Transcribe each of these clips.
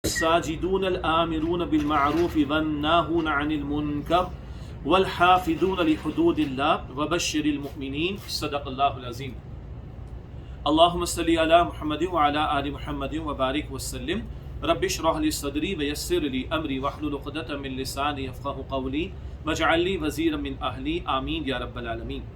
الساجدون الآمرون بالمعروف والناهون عن المنکر والحافظون لحدود اللہ وبشر المؤمنین صدق اللہ العظیم۔ اللہم صلی علی محمد وعلی آل محمد وبارک وسلم۔ رب اشرح لی صدری ویسر لی امری واحلل عقدۃ من لسانی یفقہوا قولی واجعل لی وزیرا من اہلی آمین یا رب العالمین۔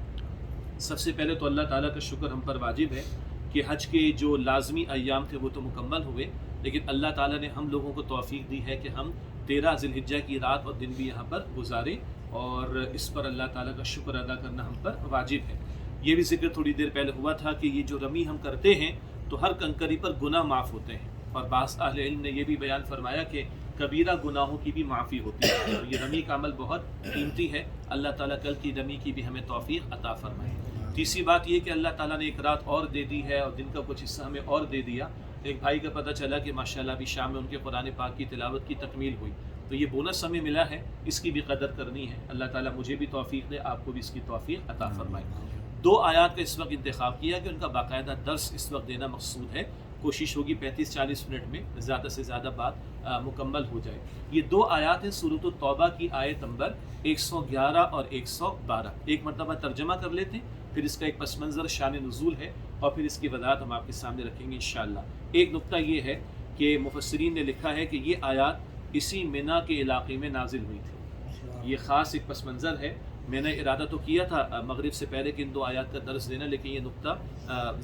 سب سے پہلے تو اللہ تعالیٰ کا شکر ہم پر واجب ہے کہ حج کے جو لازمی ایام تھے وہ تو مکمل ہوئے، لیکن اللہ تعالیٰ نے ہم لوگوں کو توفیق دی ہے کہ ہم 13 ذی الحجہ کی رات اور دن بھی یہاں پر گزارے، اور اس پر اللہ تعالیٰ کا شکر ادا کرنا ہم پر واجب ہے۔ یہ بھی ذکر تھوڑی دیر پہلے ہوا تھا کہ یہ جو رمی ہم کرتے ہیں تو ہر کنکری پر گناہ معاف ہوتے ہیں، اور بعض اہل علم نے یہ بھی بیان فرمایا کہ کبیرہ گناہوں کی بھی معافی ہوتی ہے، اور یہ رمی کا عمل بہت قیمتی ہے۔ اللہ تعالیٰ کل کی رمی کی بھی ہمیں توفیق عطا فرمائے۔ تیسری بات یہ کہ اللہ تعالیٰ نے ایک رات اور دے دی ہے، اور دن کا کچھ حصہ ہمیں اور دے دیا۔ ایک بھائی کا پتہ چلا کہ ماشاءاللہ ابھی شام میں ان کے قرآن پاک کی تلاوت کی تکمیل ہوئی، تو یہ بونس ہمیں ملا ہے، اس کی بھی قدر کرنی ہے۔ اللہ تعالیٰ مجھے بھی توفیق دے، آپ کو بھی اس کی توفیق عطا فرمائے۔ 2 آیات کا اس وقت انتخاب کیا کہ ان کا باقاعدہ درس اس وقت دینا مقصود ہے۔ کوشش ہوگی 35-40 منٹ میں زیادہ سے زیادہ بات مکمل ہو جائے۔ یہ 2 آیات ہیں سورۃ التوبہ کی آیت نمبر 111 اور 112۔ ایک مرتبہ ترجمہ کر لیتے ہیں، پھر اس کا ایک پس منظر شان نزول ہے، اور پھر اس کی وضاحت ہم آپ کے سامنے رکھیں گے انشاءاللہ۔ ایک نقطہ یہ ہے کہ مفسرین نے لکھا ہے کہ یہ آیات اسی مینا کے علاقے میں نازل ہوئی تھی۔ یہ خاص ایک پس منظر ہے۔ میں نے ارادہ تو کیا تھا مغرب سے پہلے کہ ان 2 آیات کا درس دینا، لیکن یہ نقطہ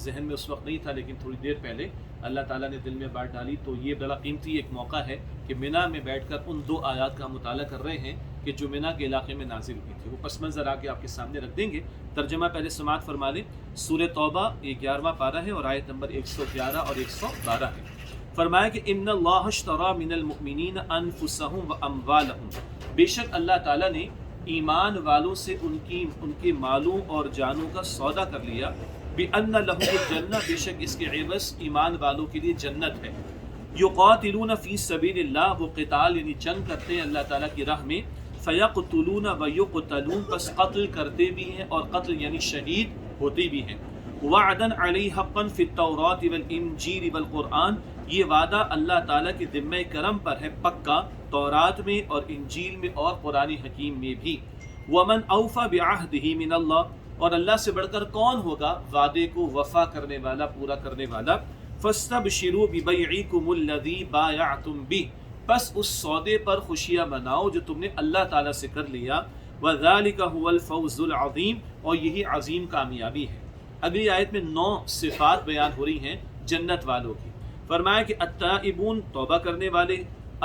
ذہن میں اس وقت نہیں تھا، لیکن تھوڑی دیر پہلے اللہ تعالیٰ نے دل میں بات ڈالی، تو یہ بڑا قیمتی ایک موقع ہے کہ مینا میں بیٹھ کر ان 2 آیات کا مطالعہ کر رہے ہیں کہ جو مینا کے علاقے میں نازل ہوئی تھی۔ وہ پس منظر آ کے آپ کے سامنے رکھ دیں گے۔ ترجمہ پہلے سماعت فرما لیں۔ سورہ توبہ یہ 11واں پارہ ہے اور آیت نمبر 111 اور 112 ہے۔ فرمایا کہ ان اللہ اشتری من المؤمنین انفسهم واموالهم، بے شک اللہ تعالیٰ نے ایمان والوں سے ان کے مالوں اور جانوں کا سودا کر لیا۔ بِأَنَّ لَهُمُ الْجَنَّةَ، بے شک اس کے عوض ایمان والوں کے لیے جنت ہے۔ یقاتلون فی سبیل اللہ، وہ قتال یعنی جنگ کرتے ہیں اللہ تعالیٰ کی راہ میں۔ فیقتلون ویقتلون، پس قتل کرتے بھی ہیں اور قتل یعنی شہید ہوتے بھی ہیں۔ وعدن علیہ حقا فی التوراۃ والانجیل والقرآن، یہ وعدہ اللہ تعالیٰ کے ذمہ کرم پر ہے پکا، تورات میں اور انجیل میں اور قرآن حکیم میں بھی۔ ومن اوفی بعہدہ من اللہ، اور اللہ سے بڑھ کر کون ہوگا وعدے کو وفا کرنے والا، پورا کرنے والا۔ فاستبشروا ببیعکم الذی بایعتم بہ، پس اس سودے پر خوشیاں مناؤ جو تم نے اللہ تعالیٰ سے کر لیا۔ وذالک هو الفوز العظیم، اور یہی عظیم کامیابی ہے۔ اگلی آیت میں 9 صفات بیان ہو رہی ہیں جنت والوں کی۔ فرمایا کہ التائبون، توبہ کرنے والے،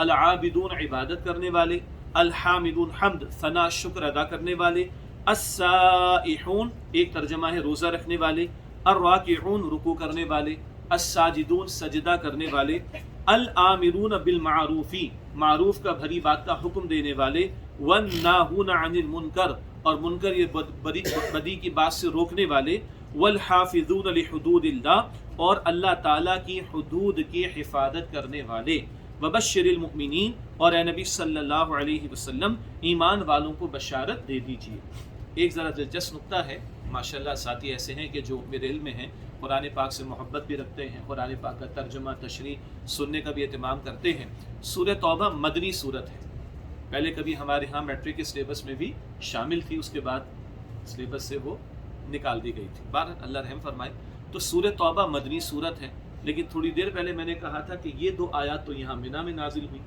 العابدون، عبادت کرنے والے، الحامدون، حمد ثنا شکر ادا کرنے والے، السائحون، ایک ترجمہ ہے روزہ رکھنے والے، الراکعون، رکوع کرنے والے، الساجدون، سجدہ کرنے والے، الآمرون بالمعروف، معروف کا بھری بات کا حکم دینے والے، والناہون عن المنکر، اور منکر یہ بدی کی بات سے روکنے والے، والحافظون لحدود اللہ، اور اللہ تعالیٰ کی حدود کی حفاظت کرنے والے۔ وبشر المؤمنین، اور اے نبی صلی اللہ علیہ وسلم ایمان والوں کو بشارت دے دیجیے۔ ایک ذرا دلچسپ نقطہ ہے، ماشاءاللہ ساتھی ایسے ہیں کہ جو میرے علم میں ہیں، قرآن پاک سے محبت بھی رکھتے ہیں، قرآن پاک کا ترجمہ تشریح سننے کا بھی اہتمام کرتے ہیں۔ سورہ توبہ مدنی سورت ہے، پہلے کبھی ہمارے ہاں میٹرک کے سلیبس میں بھی شامل تھی، اس کے بعد سلیبس سے وہ نکال دی گئی تھی، بہرحال اللہ رحم فرمائے۔ تو سورہ توبہ مدنی سورت ہے، لیکن تھوڑی دیر پہلے میں نے کہا تھا کہ یہ 2 آیات تو یہاں مینا میں نازل ہوئی۔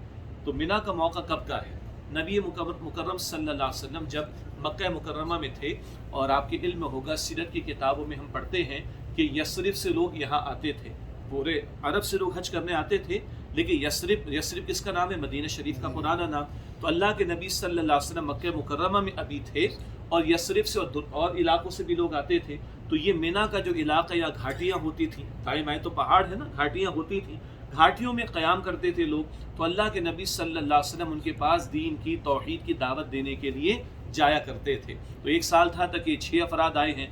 تو مینا کا موقع کب کا ہے؟ نبی مکرم صلی اللہ علیہ وسلم جب مکہ مکرمہ میں تھے، اور آپ کے علم میں ہوگا سیرت کی کتابوں میں ہم پڑھتے ہیں کہ یثرب سے لوگ یہاں آتے تھے، پورے عرب سے لوگ حج کرنے آتے تھے، لیکن یثرب کس کا نام ہے؟ مدینہ شریف کا پرانا نام۔ تو اللہ کے نبی صلی اللہ علیہ وسلم مکہ مکرمہ میں ابھی تھے، اور یثرب سے اور علاقوں سے بھی لوگ آتے تھے۔ تو یہ مینا کا جو علاقہ یا گھاٹیاں ہوتی تھیں، دائیں بائیں تو پہاڑ ہے نا، گھاٹیاں ہوتی تھیں، گھاٹیوں میں قیام کرتے تھے لوگ۔ تو اللہ کے نبی صلی اللہ علیہ وسلم ان کے پاس دین کی، توحید کی دعوت دینے کے لیے جایا کرتے تھے۔ تو ایک سال تھا تک یہ 6 افراد آئے ہیں،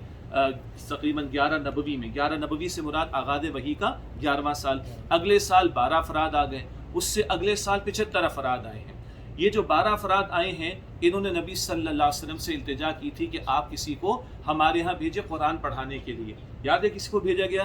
تقریباً 11 نبوی میں۔ 11 نبوی سے مراد آغاز وحی کا 11واں سال۔ اگلے سال 12 افراد آ گئے، اس سے اگلے سال 75 افراد آئے ہیں۔ یہ جو 12 افراد آئے ہیں، انہوں نے نبی صلی اللہ علیہ وسلم سے التجا کی تھی کہ آپ کسی کو ہمارے ہاں بھیجے قرآن پڑھانے کے لیے۔ یاد ہے کسی کو بھیجا گیا؟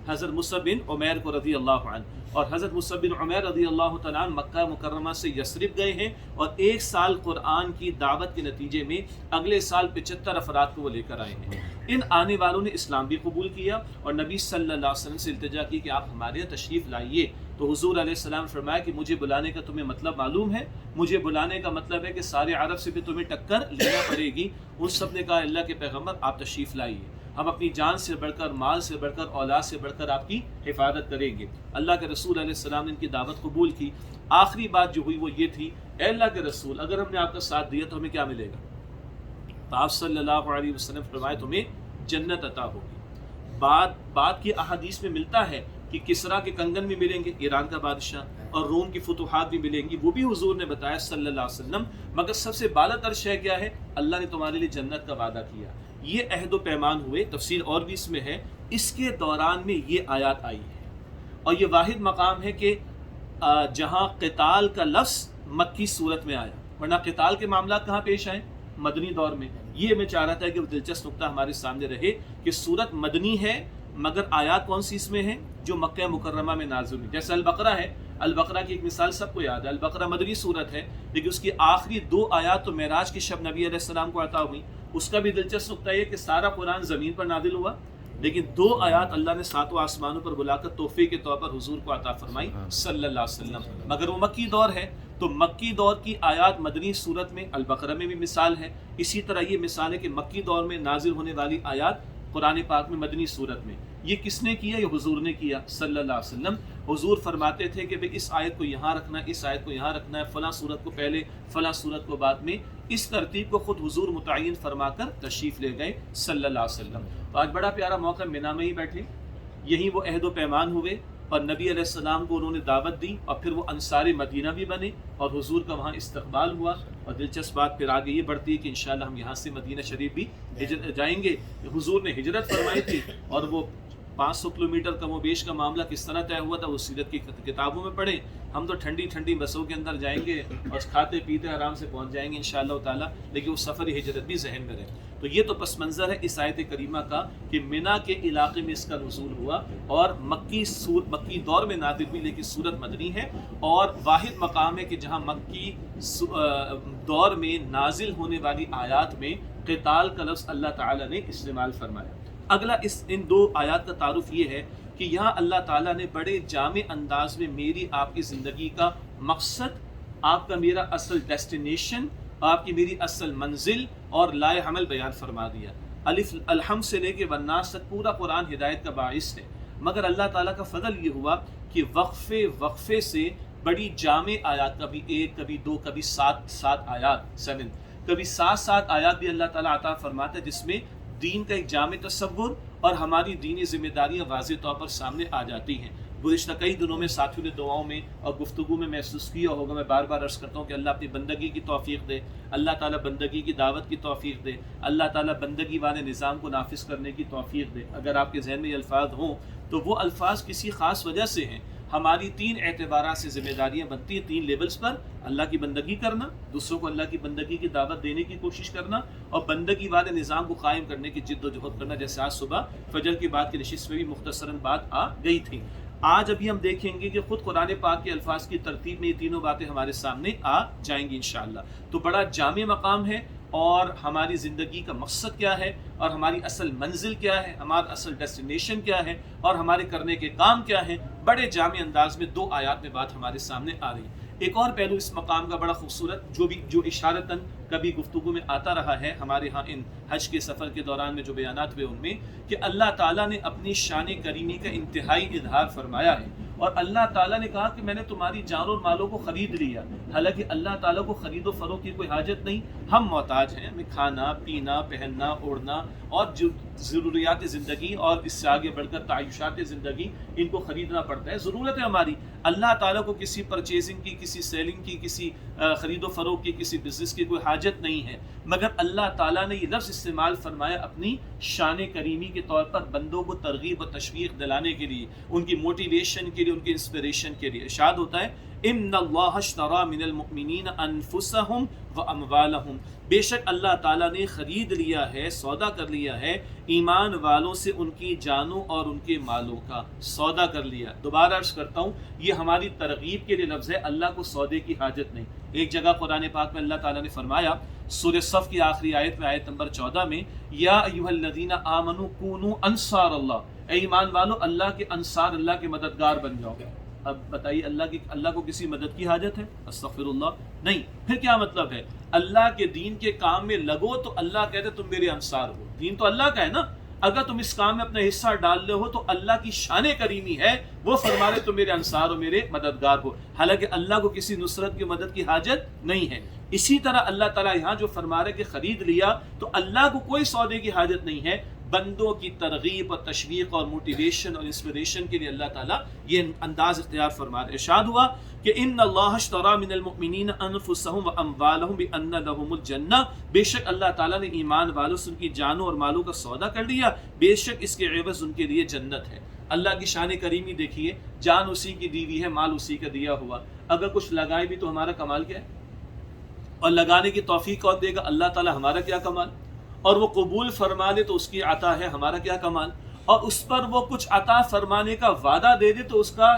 حضرت مصعب بن عمیر کو رضی اللہ عنہ، اور حضرت مصعب بن عمیر رضی اللہ تعالیٰ عنہ مکہ مکرمہ سے یثرب گئے ہیں، اور 1 سال قرآن کی دعوت کے نتیجے میں اگلے سال 75 افراد کو وہ لے کر آئے ہیں۔ ان آنے والوں نے اسلام بھی قبول کیا اور نبی صلی اللہ علیہ وسلم سے التجا کی کہ آپ ہمارے یہاں تشریف لائیے، تو حضور علیہ السلام فرمایا کہ مجھے بلانے کا تمہیں مطلب معلوم ہے؟ مجھے بلانے کا مطلب ہے کہ سارے عرب سے بھی تمہیں ٹکر لینا پڑے گی۔ ان سب نے کہا اللہ کے پیغمبر آپ تشریف لائیے، ہم اپنی جان سے بڑھ کر، مال سے بڑھ کر، اولاد سے بڑھ کر آپ کی حفاظت کریں گے۔ اللہ کے رسول علیہ السلام نے ان کی دعوت قبول کی۔ آخری بات جو ہوئی وہ یہ تھی، اے اللہ کے رسول اگر ہم نے آپ کا ساتھ دیا تو ہمیں کیا ملے گا؟ تو آپ صلی اللہ علیہ وسلم فرمائے تمہیں جنت عطا ہوگی۔ بعد کی احادیث میں ملتا ہے کہ کسرا کے کنگن بھی ملیں گے، ایران کا بادشاہ، اور روم کی فتوحات بھی ملیں گی، وہ بھی حضور نے بتایا صلی اللہ علیہ وسلم، مگر سب سے بالا تر شے کیا ہے؟ اللہ نے تمہارے لیے جنت کا وعدہ کیا۔ یہ عہد و پیمان ہوئے، تفصیل اور بھی اس میں ہے۔ اس کے دوران میں یہ آیات آئی ہے، اور یہ واحد مقام ہے کہ جہاں قتال کا لفظ مکی صورت میں آیا، ورنہ قتال کے معاملات کہاں پیش آئے؟ مدنی دور میں۔ یہ میں چاہ رہا تھا کہ وہ دلچسپ نقطہ ہمارے سامنے رہے کہ صورت مدنی ہے، مگر آیات کون سی اس میں ہیں؟ جو مکہ مکرمہ میں نازل ہوئی۔ جیسے البقرہ ہے، البقرہ کی ایک مثال سب کو یاد ہے، البقرہ مدنی صورت ہے، لیکن اس کی آخری 2 آیات تو معراج کی شب نبی علیہ السلام کو عطا ہوئی۔ اس کا بھی دلچسپ نقطہ یہ کہ سارا قرآن زمین پر نازل ہوا، لیکن 2 آیات اللہ نے 7 آسمانوں پر بلا کر تحفے کے طور پر حضور کو عطا فرمائی صلی اللہ علیہ وسلم، مگر وہ مکی دور ہے، تو مکی دور کی آیات مدنی صورت میں البقرہ میں بھی مثال ہے۔ اسی طرح یہ مثال ہے کہ مکی دور میں نازل ہونے والی آیات قرآن پاک میں مدنی صورت میں۔ یہ کس نے کیا؟ یہ حضور نے کیا صلی اللہ علیہ وسلم۔ حضور فرماتے تھے کہ بھئی اس آیت کو یہاں رکھنا ہے، اس آیت کو یہاں رکھنا ہے، فلاں صورت کو پہلے، فلاں صورت کو بعد میں۔ اس ترتیب کو خود حضور متعین فرما کر تشریف لے گئے صلی اللہ علیہ وسلم۔ تو آج بڑا پیارا موقع، مینا میں ہی بیٹھے، یہی وہ عہد و پیمان ہوئے، اور نبی علیہ السلام کو انہوں نے دعوت دی، اور پھر وہ انصار مدینہ بھی بنے، اور حضور کا وہاں استقبال ہوا۔ اور دلچسپ بات پھر آگے یہ بڑھتی ہے کہ انشاءاللہ ہم یہاں سے مدینہ شریف بھی جائیں گے۔ حضور نے ہجرت فرمائی تھی، اور وہ 500 کلومیٹر کم و بیش کا معاملہ کس طرح طے ہوا تھا وہ سیرت کی کتابوں میں پڑھیں۔ ہم تو ٹھنڈی ٹھنڈی بسوں کے اندر جائیں گے اور کھاتے پیتے آرام سے پہنچ جائیں گے انشاءاللہ تعالیٰ، لیکن وہ سفر ہجرت بھی ذہن میں رہے۔ تو یہ تو پس منظر ہے اس آیت کریمہ کا کہ مینا کے علاقے میں اس کا نزول ہوا، اور مکی دور میں نازل ہوئی، لیکن صورت مدنی ہے، اور واحد مقام ہے کہ جہاں مکی دور میں نازل ہونے والی آیات میں قتال کا لفظ اللہ تعالیٰ نے استعمال فرمایا۔ اگلا ان 2 آیات کا تعارف یہ ہے کہ یہاں اللہ تعالیٰ نے بڑے جامع انداز میں میری آپ کی زندگی کا مقصد، آپ کا میرا اصل ڈیسٹینیشن، آپ کی میری اصل منزل اور لائے عمل بیان فرما دیا۔ الف الحمد سے لے کے والناس تک پورا قرآن ہدایت کا باعث ہے، مگر اللہ تعالیٰ کا فضل یہ ہوا کہ وقفے سے بڑی جامع آیات، کبھی 1، کبھی 2، کبھی 7 آیات، 7، کبھی 7 آیات بھی اللہ تعالیٰ عطا فرماتا ہے، جس میں دین کا ایک جامع تصور اور ہماری دینی ذمہ داریاں واضح طور پر سامنے آ جاتی ہیں۔ گزشتہ کئی دنوں میں ساتھیوں نے دعاؤں میں اور گفتگو میں محسوس کیا ہوگا، میں بار بار عرض کرتا ہوں کہ اللہ اپنی بندگی کی توفیق دے، اللہ تعالیٰ بندگی کی دعوت کی توفیق دے، اللہ تعالیٰ بندگی والے نظام کو نافذ کرنے کی توفیق دے۔ اگر آپ کے ذہن میں یہ الفاظ ہوں تو وہ الفاظ کسی خاص وجہ سے ہیں۔ ہماری 3 اعتبارات سے ذمہ داریاں بنتی ہیں، 3 لیولز پر: اللہ کی بندگی کرنا، دوسروں کو اللہ کی بندگی کی دعوت دینے کی کوشش کرنا، اور بندگی والے نظام کو قائم کرنے کی جد و جہد کرنا، جیسے آج صبح فجر کے بعد کی نشست میں بھی مختصراً بات آ گئی تھی۔ آج ابھی ہم دیکھیں گے کہ خود قرآن پاک کے الفاظ کی ترتیب میں یہ تینوں باتیں ہمارے سامنے آ جائیں گی انشاءاللہ۔ تو بڑا جامع مقام ہے، اور ہماری زندگی کا مقصد کیا ہے، اور ہماری اصل منزل کیا ہے، ہمارا اصل ڈیسٹینیشن کیا ہے، اور ہمارے کرنے کے کام کیا ہیں، بڑے جامع انداز میں 2 آیات میں بات ہمارے سامنے آ رہی ہے۔ ایک اور پہلو اس مقام کا بڑا خوبصورت، جو اشارتاً کبھی گفتگو میں آتا رہا ہے ہمارے ہاں ان حج کے سفر کے دوران میں جو بیانات ہوئے ان میں، کہ اللہ تعالیٰ نے اپنی شان کریمی کا انتہائی اظہار فرمایا ہے، اور اللہ تعالیٰ نے کہا کہ میں نے تمہاری جان اور مالوں کو خرید لیا۔ حالانکہ اللہ تعالیٰ کو خرید و فروخت کی کوئی حاجت نہیں، ہم محتاج ہیں، ہمیں کھانا پینا پہننا اوڑھنا اور جو ضروریات زندگی اور اس سے آگے بڑھ کر تعیشات زندگی، ان کو خریدنا پڑتا ہے، ضرورت ہے ہماری۔ اللہ تعالیٰ کو کسی پرچیزنگ کی، کسی سیلنگ کی، کسی خرید و فروخت کی، کسی بزنس کی کوئی حاجت نہیں ہے، مگر اللہ تعالیٰ نے یہ لفظ استعمال فرمایا اپنی شان کریمی کے طور پر بندوں کو ترغیب و تشویق دلانے کے لیے، ان کی موٹیویشن کے لیے، ان کی انسپریشن کے لیے۔ ارشاد ہوتا ہے ان اللہ اشتری من المؤمنین انفسہم واموالہم، بے شک اللہ تعالیٰ نے خرید لیا ہے، سودا کر لیا ہے ایمان والوں سے ان کی جانوں اور ان کے مالوں کا، سودا کر لیا۔ دوبارہ عرض کرتا ہوں، یہ ہماری ترغیب کے لیے لفظ ہے، اللہ کو سودے کی حاجت نہیں۔ ایک جگہ قرآن پاک میں اللہ تعالیٰ نے فرمایا سورہ صف کی آخری آیت میں، آیت نمبر 14 میں، یا ایھا الذین آمنوا کونوا انصار اللہ، اے ایمان والو اللہ کے انصار، اللہ کے مددگار بن جاؤ۔ اب بتائیے اللہ کو کسی مدد کی حاجت ہے؟ استغفر اللہ، نہیں۔ پھر کیا مطلب ہے؟ اللہ کے دین کے کام میں لگو تو اللہ کہتے تم میرے انصار ہو، دین تو اللہ کا ہے نا، اگر تم اس کام میں اپنا حصہ ڈال رہے ہو تو اللہ کی شان کریمی ہے، وہ فرما رہے تم میرے انصار ہو، میرے مددگار ہو، حالانکہ اللہ کو کسی نصرت کی مدد کی حاجت نہیں ہے۔ اسی طرح اللہ تعالیٰ یہاں جو فرما رہے کہ خرید لیا، تو اللہ کو کوئی سودے کی حاجت نہیں ہے، بندوں کی ترغیب اور تشویق اور موٹیویشن اور انسپریشن کے لیے اللہ تعالیٰ یہ انداز اختیار فرما رہے۔ ارشاد ہوا کہ ان اللہ اشتری من المؤمنین انفسہم واموالہم بان لہم الجنہ، بے شک اللہ تعالیٰ نے ایمان والوں سے ان کی جانوں اور مالوں کا سودا کر لیا، بے شک اس کے عوض ان کے لیے جنت ہے۔ اللہ کی شان کریمی دیکھیے، جان اسی کی دی ہوئی ہے، مال اسی کا دیا ہوا، اگر کچھ لگائے بھی تو ہمارا کمال کیا ہے؟ اور لگانے کی توفیق کون دے گا؟ اللہ تعالیٰ، ہمارا کیا کمال؟ اور وہ قبول فرما دے تو اس کی عطا ہے، ہمارا کیا کمال؟ اور اس پر وہ کچھ عطا فرمانے کا وعدہ دے دے تو اس کا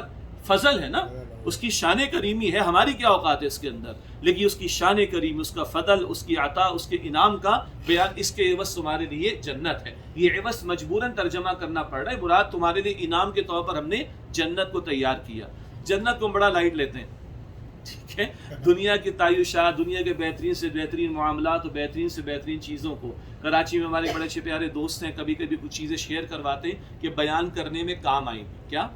فضل ہے نا، اس کی شان کریمی ہے، ہماری کیا اوقات ہے اس کے اندر، لیکن اس کی شان کریمی، اس کا فضل، اس کی عطا، اس کے انعام کا بیان، اس کے عوض تمہارے لیے جنت ہے۔ یہ عوض مجبوراً ترجمہ کرنا پڑ رہا ہے، مراد تمہارے لیے انعام کے طور پر ہم نے جنت کو تیار کیا۔ جنت کو بڑا لائٹ لیتے ہیں، ٹھیک ہے، دنیا کی تعیشات، دنیا کے بہترین سے بہترین معاملات اور بہترین سے بہترین چیزوں کو، کراچی میں ہمارے بڑے اچھے پیارے دوست ہیں، کبھی کبھی کچھ چیزیں شیئر کرواتے ہیں کہ بیان کرنے میں کام آئیں گی، کیا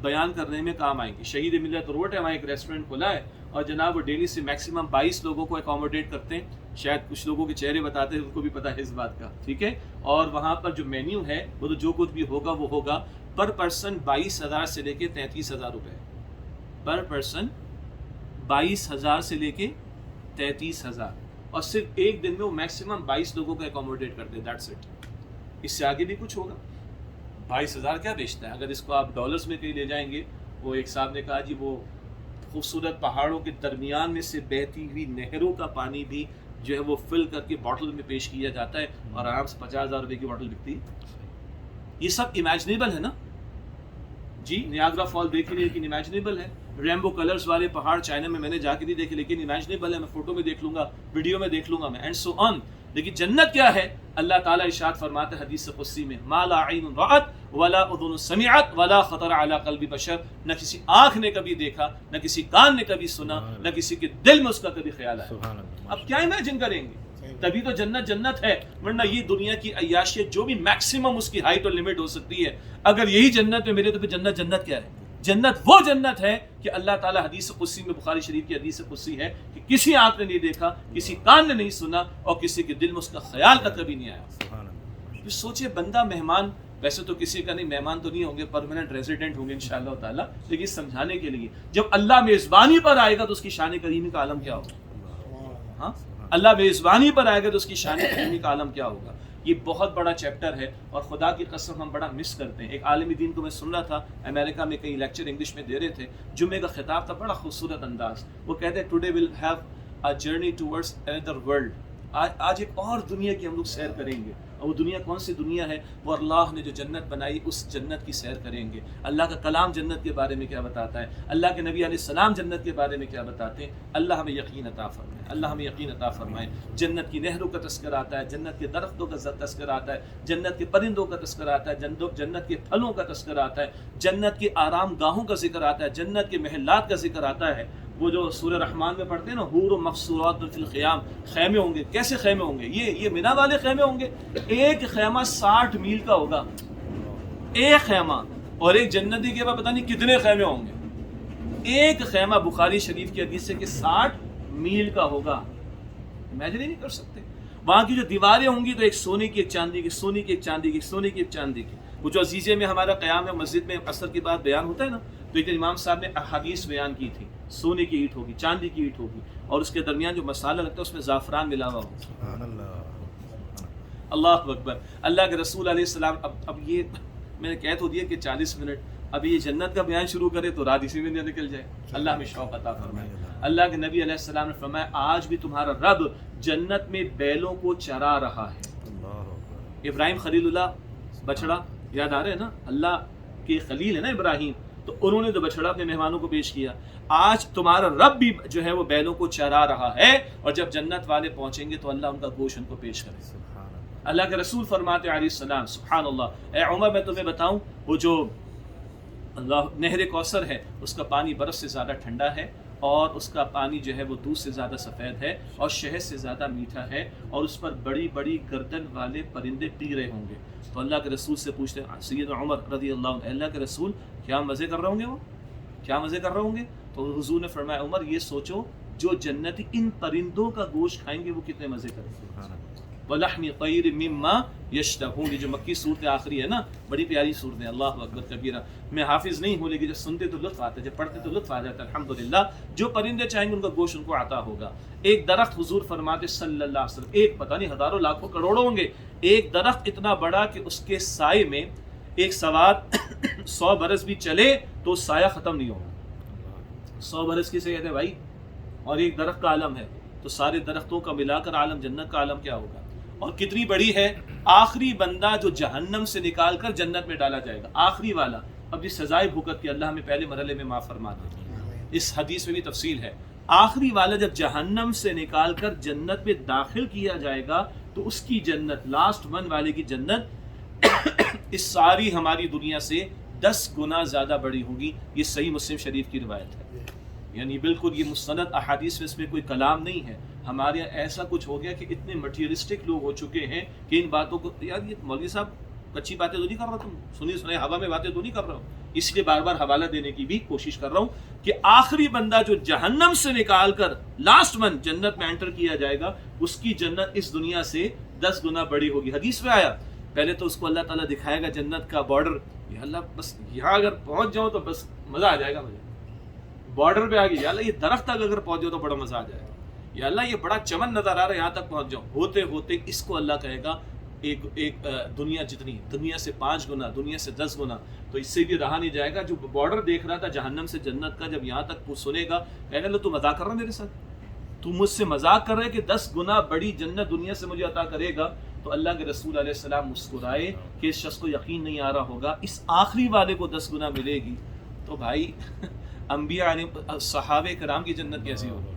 بیان کرنے میں کام آئیں گی۔ شہید ملت روڈ ہے، وہاں ایک ریسٹورینٹ کھلا ہے اور جناب وہ ڈیلی سے میکسیمم 22 لوگوں کو اکوموڈیٹ کرتے ہیں، شاید کچھ لوگوں کے چہرے بتاتے ہیں، ان کو بھی پتہ ہے اس بات کا، ٹھیک ہے، اور وہاں پر جو مینیو ہے وہ تو جو کچھ بھی ہوگا وہ ہوگا، پر پرسن 22,000 سے لے کے 33,000 روپے، پر پرسن 22,000 سے لے کے 33,000، اور صرف ایک دن میں وہ میکسیمم 22 لوگوں کو اکوموڈیٹ کرتے ہیں، دیٹس اٹ۔ اس سے آگے بھی کچھ ہوگا؟ 22,000 کیا بیچتا ہے؟ اگر اس کو آپ ڈالرز میں کہیں لے جائیں گے، وہ ایک صاحب نے کہا جی وہ خوبصورت پہاڑوں کے درمیان میں سے بہتی ہوئی نہروں کا پانی بھی جو ہے وہ فل کر کے باٹل میں پیش کیا جاتا ہے، اور آرام سے 50,000 روپے کی باٹل بکتی ہے۔ یہ سب امیجنیبل ہے نا جی، نیاگرا فال دیکھی نہیں لیکن امیجنیبل ہے، ریمبو کلرز والے پہاڑ چائنا میں نے جا کے نہیں دیکھے لیکن امیجنیبل ہے، میں فوٹو میں دیکھ لوں گا، ویڈیو میں دیکھ لوں گا میں، اینڈ سو آن۔ لیکن جنت کیا ہے؟ اللہ تعالیٰ ارشاد فرماتے ہیں حدیث قدسی میں، ما لا عین رأت ولا اذن سمعت ولا خطر علی قلب بشر، نہ کسی آنکھ نے کبھی دیکھا، نہ کسی کان نے کبھی سنا، نہ کسی کے دل میں اس کا کبھی خیال آیا۔ اب کیا امیجن کریں گے؟ تبھی تو جنت جنت ہے، ورنہ یہ دنیا کی عیاشیت جو بھی میکسیمم اس کی ہائٹ اور لمٹ ہو سکتی ہے، اگر یہی جنت میں میرے تو پھر جنت جنت کیا ہے؟ جنت وہ جنت ہے کہ اللہ تعالیٰ حدیث قدسی میں، بخاری شریف کی حدیث قدسی ہے کہ کسی آنکھ نے نہیں دیکھا، کسی کان نے نہیں سنا، اور کسی کے دل میں اس کا خیال تک کبھی نہیں آیا۔ تو سوچے بندہ مہمان، ویسے تو کسی کا نہیں، مہمان تو نہیں ہوں گے، پرماننٹ ریزیڈنٹ ہوں گے انشاءاللہ تعالیٰ، لیکن سمجھانے کے لیے جب اللہ میزبانی پر آئے گا تو اس کی شان کریمی کا عالم کیا ہوگا؟ ہاں، اللہ میزبانی پر آئے گا تو اس کی شان کریمی کا عالم کیا ہوگا؟ یہ بہت بڑا چیپٹر ہے، اور خدا کی قسم ہم بڑا مس کرتے ہیں۔ ایک عالم دین کو میں سن رہا تھا، امریکہ میں کئی لیکچر انگلش میں دے رہے تھے، جمعے کا خطاب تھا، بڑا خوبصورت انداز، وہ کہتے ہیں today will have a journey towards another world, آج ایک اور دنیا کی ہم لوگ سیر کریں گے، اور وہ دنیا کون سی دنیا ہے؟ وہ اللہ نے جو جنت بنائی اس جنت کی سیر کریں گے۔ اللہ کا کلام جنت کے بارے میں کیا بتاتا ہے، اللہ کے نبی علیہ السلام جنت کے بارے میں کیا بتاتے ہیں۔ اللہ ہمیں یقین عطا فرمائے، اللہ ہمیں یقین عطا فرمائے۔ جنت کی نہروں کا تذکرہ آتا ہے، جنت کے درختوں کا تذکرہ آتا ہے، جنت کے پرندوں کا تذکرہ آتا ہے، جنت کے پھلوں کا تذکرہ آتا ہے، جنت کے آرام گاہوں کا ذکر آتا ہے، جنت کے محلات کا ذکر آتا ہے۔ وہ جو سورہ رحمان میں پڑھتے ہیں نا، حور و مقصورات فی الخیام، خیمے ہوں گے، کیسے خیمے ہوں گے؟ یہ مینا والے خیمے ہوں گے، ایک خیمہ 60 میل کا ہوگا، ایک خیمہ، اور ایک جنتی کے بعد پتہ نہیں کتنے خیمے ہوں گے، ایک خیمہ بخاری شریف کی حدیث سے کہ 60 میل کا ہوگا، امیجن ہی نہیں کر سکتے۔ وہاں کی جو دیواریں ہوں گی تو ایک سونے کی، ایک چاندی کی، سونے کی، ایک چاندی کی، سونے کی، ایک چاندی کی۔ وہ جو عزیزے میں ہمارا قیام ہے مسجد میں عصر کے بعد بیان ہوتا ہے نا، تو ایک امام صاحب نے احادیث بیان کی تھی، سونے کی اینٹ ہوگی، چاندی کی اینٹ ہوگی، اور اس کے درمیان جو مسالہ لگتا ہے اس میں زعفران ملا ہوا ہوگا۔ اللہ اکبر۔ اللہ کے رسول علیہ السلام، اب یہ میں نے کہہ تو دیا کہ 40 منٹ، اب یہ جنت کا بیان شروع کرے تو رات اسی میں نکل جائے. اللہ ہمیں شوق عطا فرمائے. اللہ کے نبی علیہ السلام نے فرمایا آج بھی تمہارا رب جنت میں بیلوں کو چرا رہا ہے. ابراہیم خلیل اللہ بچڑا یاد آ رہے ہیں نا, اللہ کے خلیل ہے نا ابراہیم, تو انہوں نے تو بچڑا اپنے مہمانوں کو پیش کیا. آج تمہارا رب بھی جو ہے وہ بیلوں کو چرا رہا ہے, اور جب جنت والے پہنچیں گے تو اللہ ان کا گوشت ان کو پیش کرے. اللہ کے رسول فرماتے علیہ السلام سبحان اللہ, اے عمر میں تمہیں بتاؤں وہ جو اللہ نہر کوثر ہے اس کا پانی برف سے زیادہ ٹھنڈا ہے, اور اس کا پانی جو ہے وہ دودھ سے زیادہ سفید ہے, اور شہد سے زیادہ میٹھا ہے, اور اس پر بڑی بڑی گردن والے پرندے پی رہے ہوں گے. تو اللہ کے رسول سے پوچھتے ہیں سیدنا عمر رضی اللہ عنہ, اللہ کے رسول کیا مزے کر رہے ہوں گے, وہ کیا مزے کر رہے ہوں گے؟ تو حضور نے فرمایا عمر یہ سوچو جو جنتی ان پرندوں کا گوشت کھائیں گے وہ کتنے مزے کریں گے. وَلَحْمِ طَيْرٍ مِّمَّا يَشْتَهُونَ, یہ جو مکی صورت آخری ہے نا, بڑی پیاری صورت ہے. اللہ اکبر کبیرہ. میں حافظ نہیں ہوں لیکن جب سنتے تو لطف آتا ہے, جب پڑھتے تو لطف آ جاتا ہے. الحمدللہ جو پرندے چاہیں گے ان کا گوشت ان کو عطا ہوگا. ایک درخت حضور فرماتے صلی اللہ علیہ وسلم, ایک پتہ نہیں ہزاروں لاکھوں کروڑوں ہوں گے, ایک درخت اتنا بڑا کہ اس کے سائے میں ایک سوار 100 برس بھی چلے تو سایہ ختم نہیں ہوگا. 100 برس کسے کہتے ہیں بھائی, اور ایک درخت کا عالم ہے, تو سارے درختوں کا ملا کر عالم جنت کا عالم کیا ہوگا. اور کتنی بڑی ہے, آخری بندہ جو جہنم سے نکال کر جنت میں ڈالا جائے گا, آخری والا. اب یہ سزائے بھگت کی اللہ ہمیں پہلے مرحلے میں معاف فرما دے. اس حدیث میں بھی تفصیل ہے. آخری والا جب جہنم سے نکال کر جنت میں داخل کیا جائے گا تو اس کی جنت, لاسٹ ون والے کی جنت اس ساری ہماری دنیا سے 10 گنا زیادہ بڑی ہوگی. یہ صحیح مسلم شریف کی روایت ہے, یعنی بالکل یہ مستند احادیث میں اس میں کوئی کلام نہیں ہے. ہمارے یہاں ایسا کچھ ہو گیا کہ اتنے مٹیریلسٹک لوگ ہو چکے ہیں کہ ان باتوں کو, یار یہ مولوی صاحب کچی باتیں تو نہیں کر رہا, تم سنی سنائی ہوا میں باتیں تو نہیں کر رہا ہوں. اس لیے بار بار حوالہ دینے کی بھی کوشش کر رہا ہوں کہ آخری بندہ جو جہنم سے نکال کر لاسٹ من جنت میں انٹر کیا جائے گا, اس کی جنت اس دنیا سے 10 گنا بڑی ہوگی. حدیث میں آیا پہلے تو اس کو اللہ تعالیٰ دکھائے گا جنت کا بارڈر, یا اللہ بس یہاں اگر پہنچ جاؤں تو بس مزہ آ جائے گا مجھے. بارڈر پہ آ گئی, یا اللہ یہ درخت تک اگر پہنچ جاؤ تو بڑا مزہ آ جائے گا. یا اللہ یہ بڑا چمن نظر آ رہا ہے یہاں تک پہنچ جاؤں. ہوتے ہوتے اس کو اللہ کہے گا ایک دنیا جتنی, دنیا سے 5 گنا, دنیا سے 10 گنا. تو اس سے بھی رہا نہیں جائے گا. جو بارڈر دیکھ رہا تھا جہنم سے جنت کا, جب یہاں تک سنے گا کہے گا تو مذاق کر رہا ہے میرے ساتھ, تو مجھ سے مذاق کر رہے کہ 10 گنا بڑی جنت دنیا سے مجھے عطا کرے گا. تو اللہ کے رسول علیہ السلام مسکرائے کہ اس شخص کو یقین نہیں آ رہا ہوگا اس آخری والے کو 10 گنا ملے گی. تو بھائی انبیاء علیہ صحابہ کرام کی جنت کیسی ہوگی,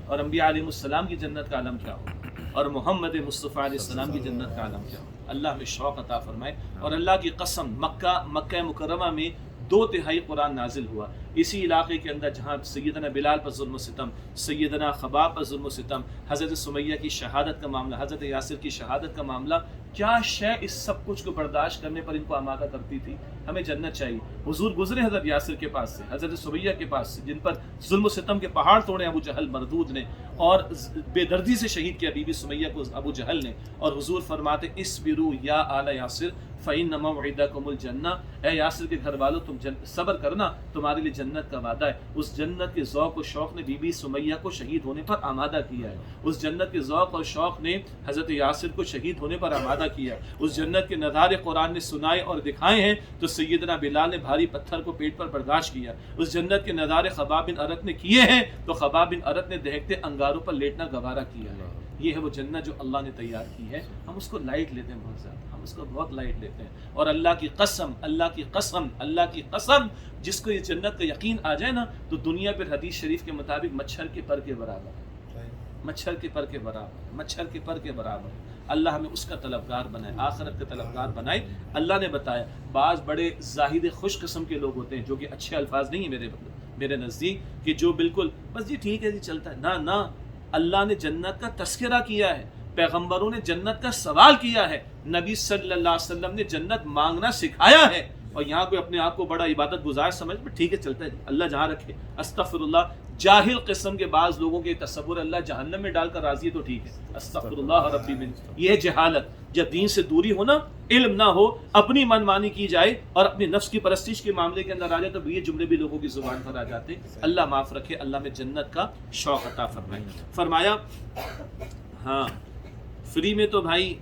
اور انبیاء علیہ السلام کی جنت کا عالم کیا ہوگا, اور محمد مصطفیٰ علیہ السلام کی جنت کا عالم کیا ہوگا. اللہ ہمیں شوق عطا فرمائے. اور اللہ کی قسم مکہ مکرمہ میں 2/3 قرآن نازل ہوا. اسی علاقے کے اندر جہاں سیدنا بلال پر ظلم و ستم, سیدنا خباب پر ظلم و ستم, حضرت سمیہ کی شہادت کا معاملہ, حضرت یاسر کی شہادت کا معاملہ, کیا شے اس سب کچھ کو برداشت کرنے پر ان کو آمادہ کرتی تھی. ہمیں جنت چاہیے. حضور گزرے حضرت یاسر کے پاس سے, حضرت سمیہ کے پاس سے, جن پر ظلم و ستم کے پہاڑ توڑے ابو جہل مردود نے, اور بے دردی سے شہید کیا بی بی سمیہ کو ابو جہل نے. اور حضور فرماتے اصبروا یا آل یاسر فإن موعدکم الجنہ, اے یاسر کے گھر والوں تم صبر کرنا, تمہارے لیے جنت کا وعدہ ہے. اس جنت کے ذوق و شوق نے بی بی سمیہ کو شہید ہونے پر آمادہ کیا ہے. اس جنت کے ذوق اور شوق نے حضرت یاسر کو شہید ہونے پر آمادہ کیا ہے. اس جنت کے نظارے قرآن نے سنائے اور دکھائے ہیں تو سیدنا بلال نے بھاری پتھر کو پیٹ پر برداشت کیا. اس جنت کے نظارے خباب بن ارت نے کیے ہیں تو خباب بن ارت نے دہکتے انگاروں پر لیٹنا گوارا کیا ہے. یہ ہے وہ جنت جو اللہ نے تیار کی ہے. ہم اس کو لائٹ لیتے ہیں بہت زیادہ, ہم اس کو بہت لائٹ لیتے ہیں. اور اللہ کی قسم, اللہ کی قسم, اللہ کی قسم, جس کو یہ جنت کا یقین آ جائے نا تو دنیا پر حدیث شریف کے مطابق مچھر کے پر کے برابر ہے, مچھر کے پر کے برابر, مچھر کے پر کے برابر. اللہ ہمیں اس کا طلبگار بنائے, آخرت کا طلبگار بنائے. اللہ نے بتایا بعض بڑے زاہد خوش قسم کے لوگ ہوتے ہیں جو کہ اچھے الفاظ نہیں ہیں میرے نزدیک, کہ جو بالکل بس جی ٹھیک ہے جی چلتا ہے. نہ, اللہ نے جنت کا تذکرہ کیا ہے, پیغمبروں نے جنت کا سوال کیا ہے, نبی صلی اللہ علیہ وسلم نے جنت مانگنا سکھایا ہے. اور یہاں کوئی اپنے آپ کو بڑا عبادت گزار سمجھ ٹھیک ہے چلتا ہے, اللہ جہاں رکھے. استغفر اللہ, جاہل قسم کے بعض لوگوں کے تصور اللہ جہنم میں ڈال کر راضی ہے تو ٹھیک ہے, استغفر اللہ ربی من. یہ جہالت, جب دین سے دوری ہو نا, علم نہ ہو, اپنی من مانی کی جائے اور اپنی نفس کی پرستش کے معاملے کے اندر آ جائے تو یہ جملے بھی لوگوں کی زبان پر آ جاتے. اللہ معاف رکھے, اللہ میں جنت کا شوق عطا فرمائے. فرمایا ہاں فری میں تو بھائی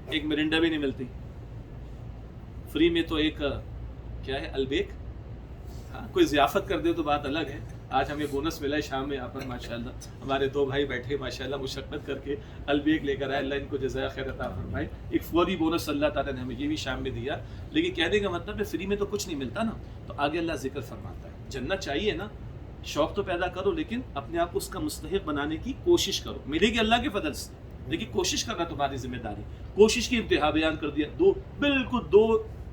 ایک مرنڈا بھی نہیں ملتی, فری میں تو ایک کیا ہے البیک؟ ہاں کوئی ضیافت کر دے تو بات الگ ہے. آج ہمیں بونس ملا ہے شام میں یہاں پر ماشاءاللہ ہمارے 2 بھائی بیٹھے ماشاءاللہ مشقت کر کے البیک لے کر آئے. اللہ ان کو جزائے خیر عطا فرمائے. ایک فوری بونس اللہ تعالیٰ نے ہمیں یہ بھی شام میں دیا. لیکن کہنے کا مطلب ہے فری میں تو کچھ نہیں ملتا نا. تو آگے اللہ ذکر فرماتا ہے جنت چاہیے نا, شوق تو پیدا کرو لیکن اپنے آپ کو اس کا مستحق بنانے کی کوشش کرو. ملے گی اللہ کے فضل سے لیکن کوشش کرنا تمہاری ذمہ داری. کوشش کی انتہا بیان کر دیا. بالکل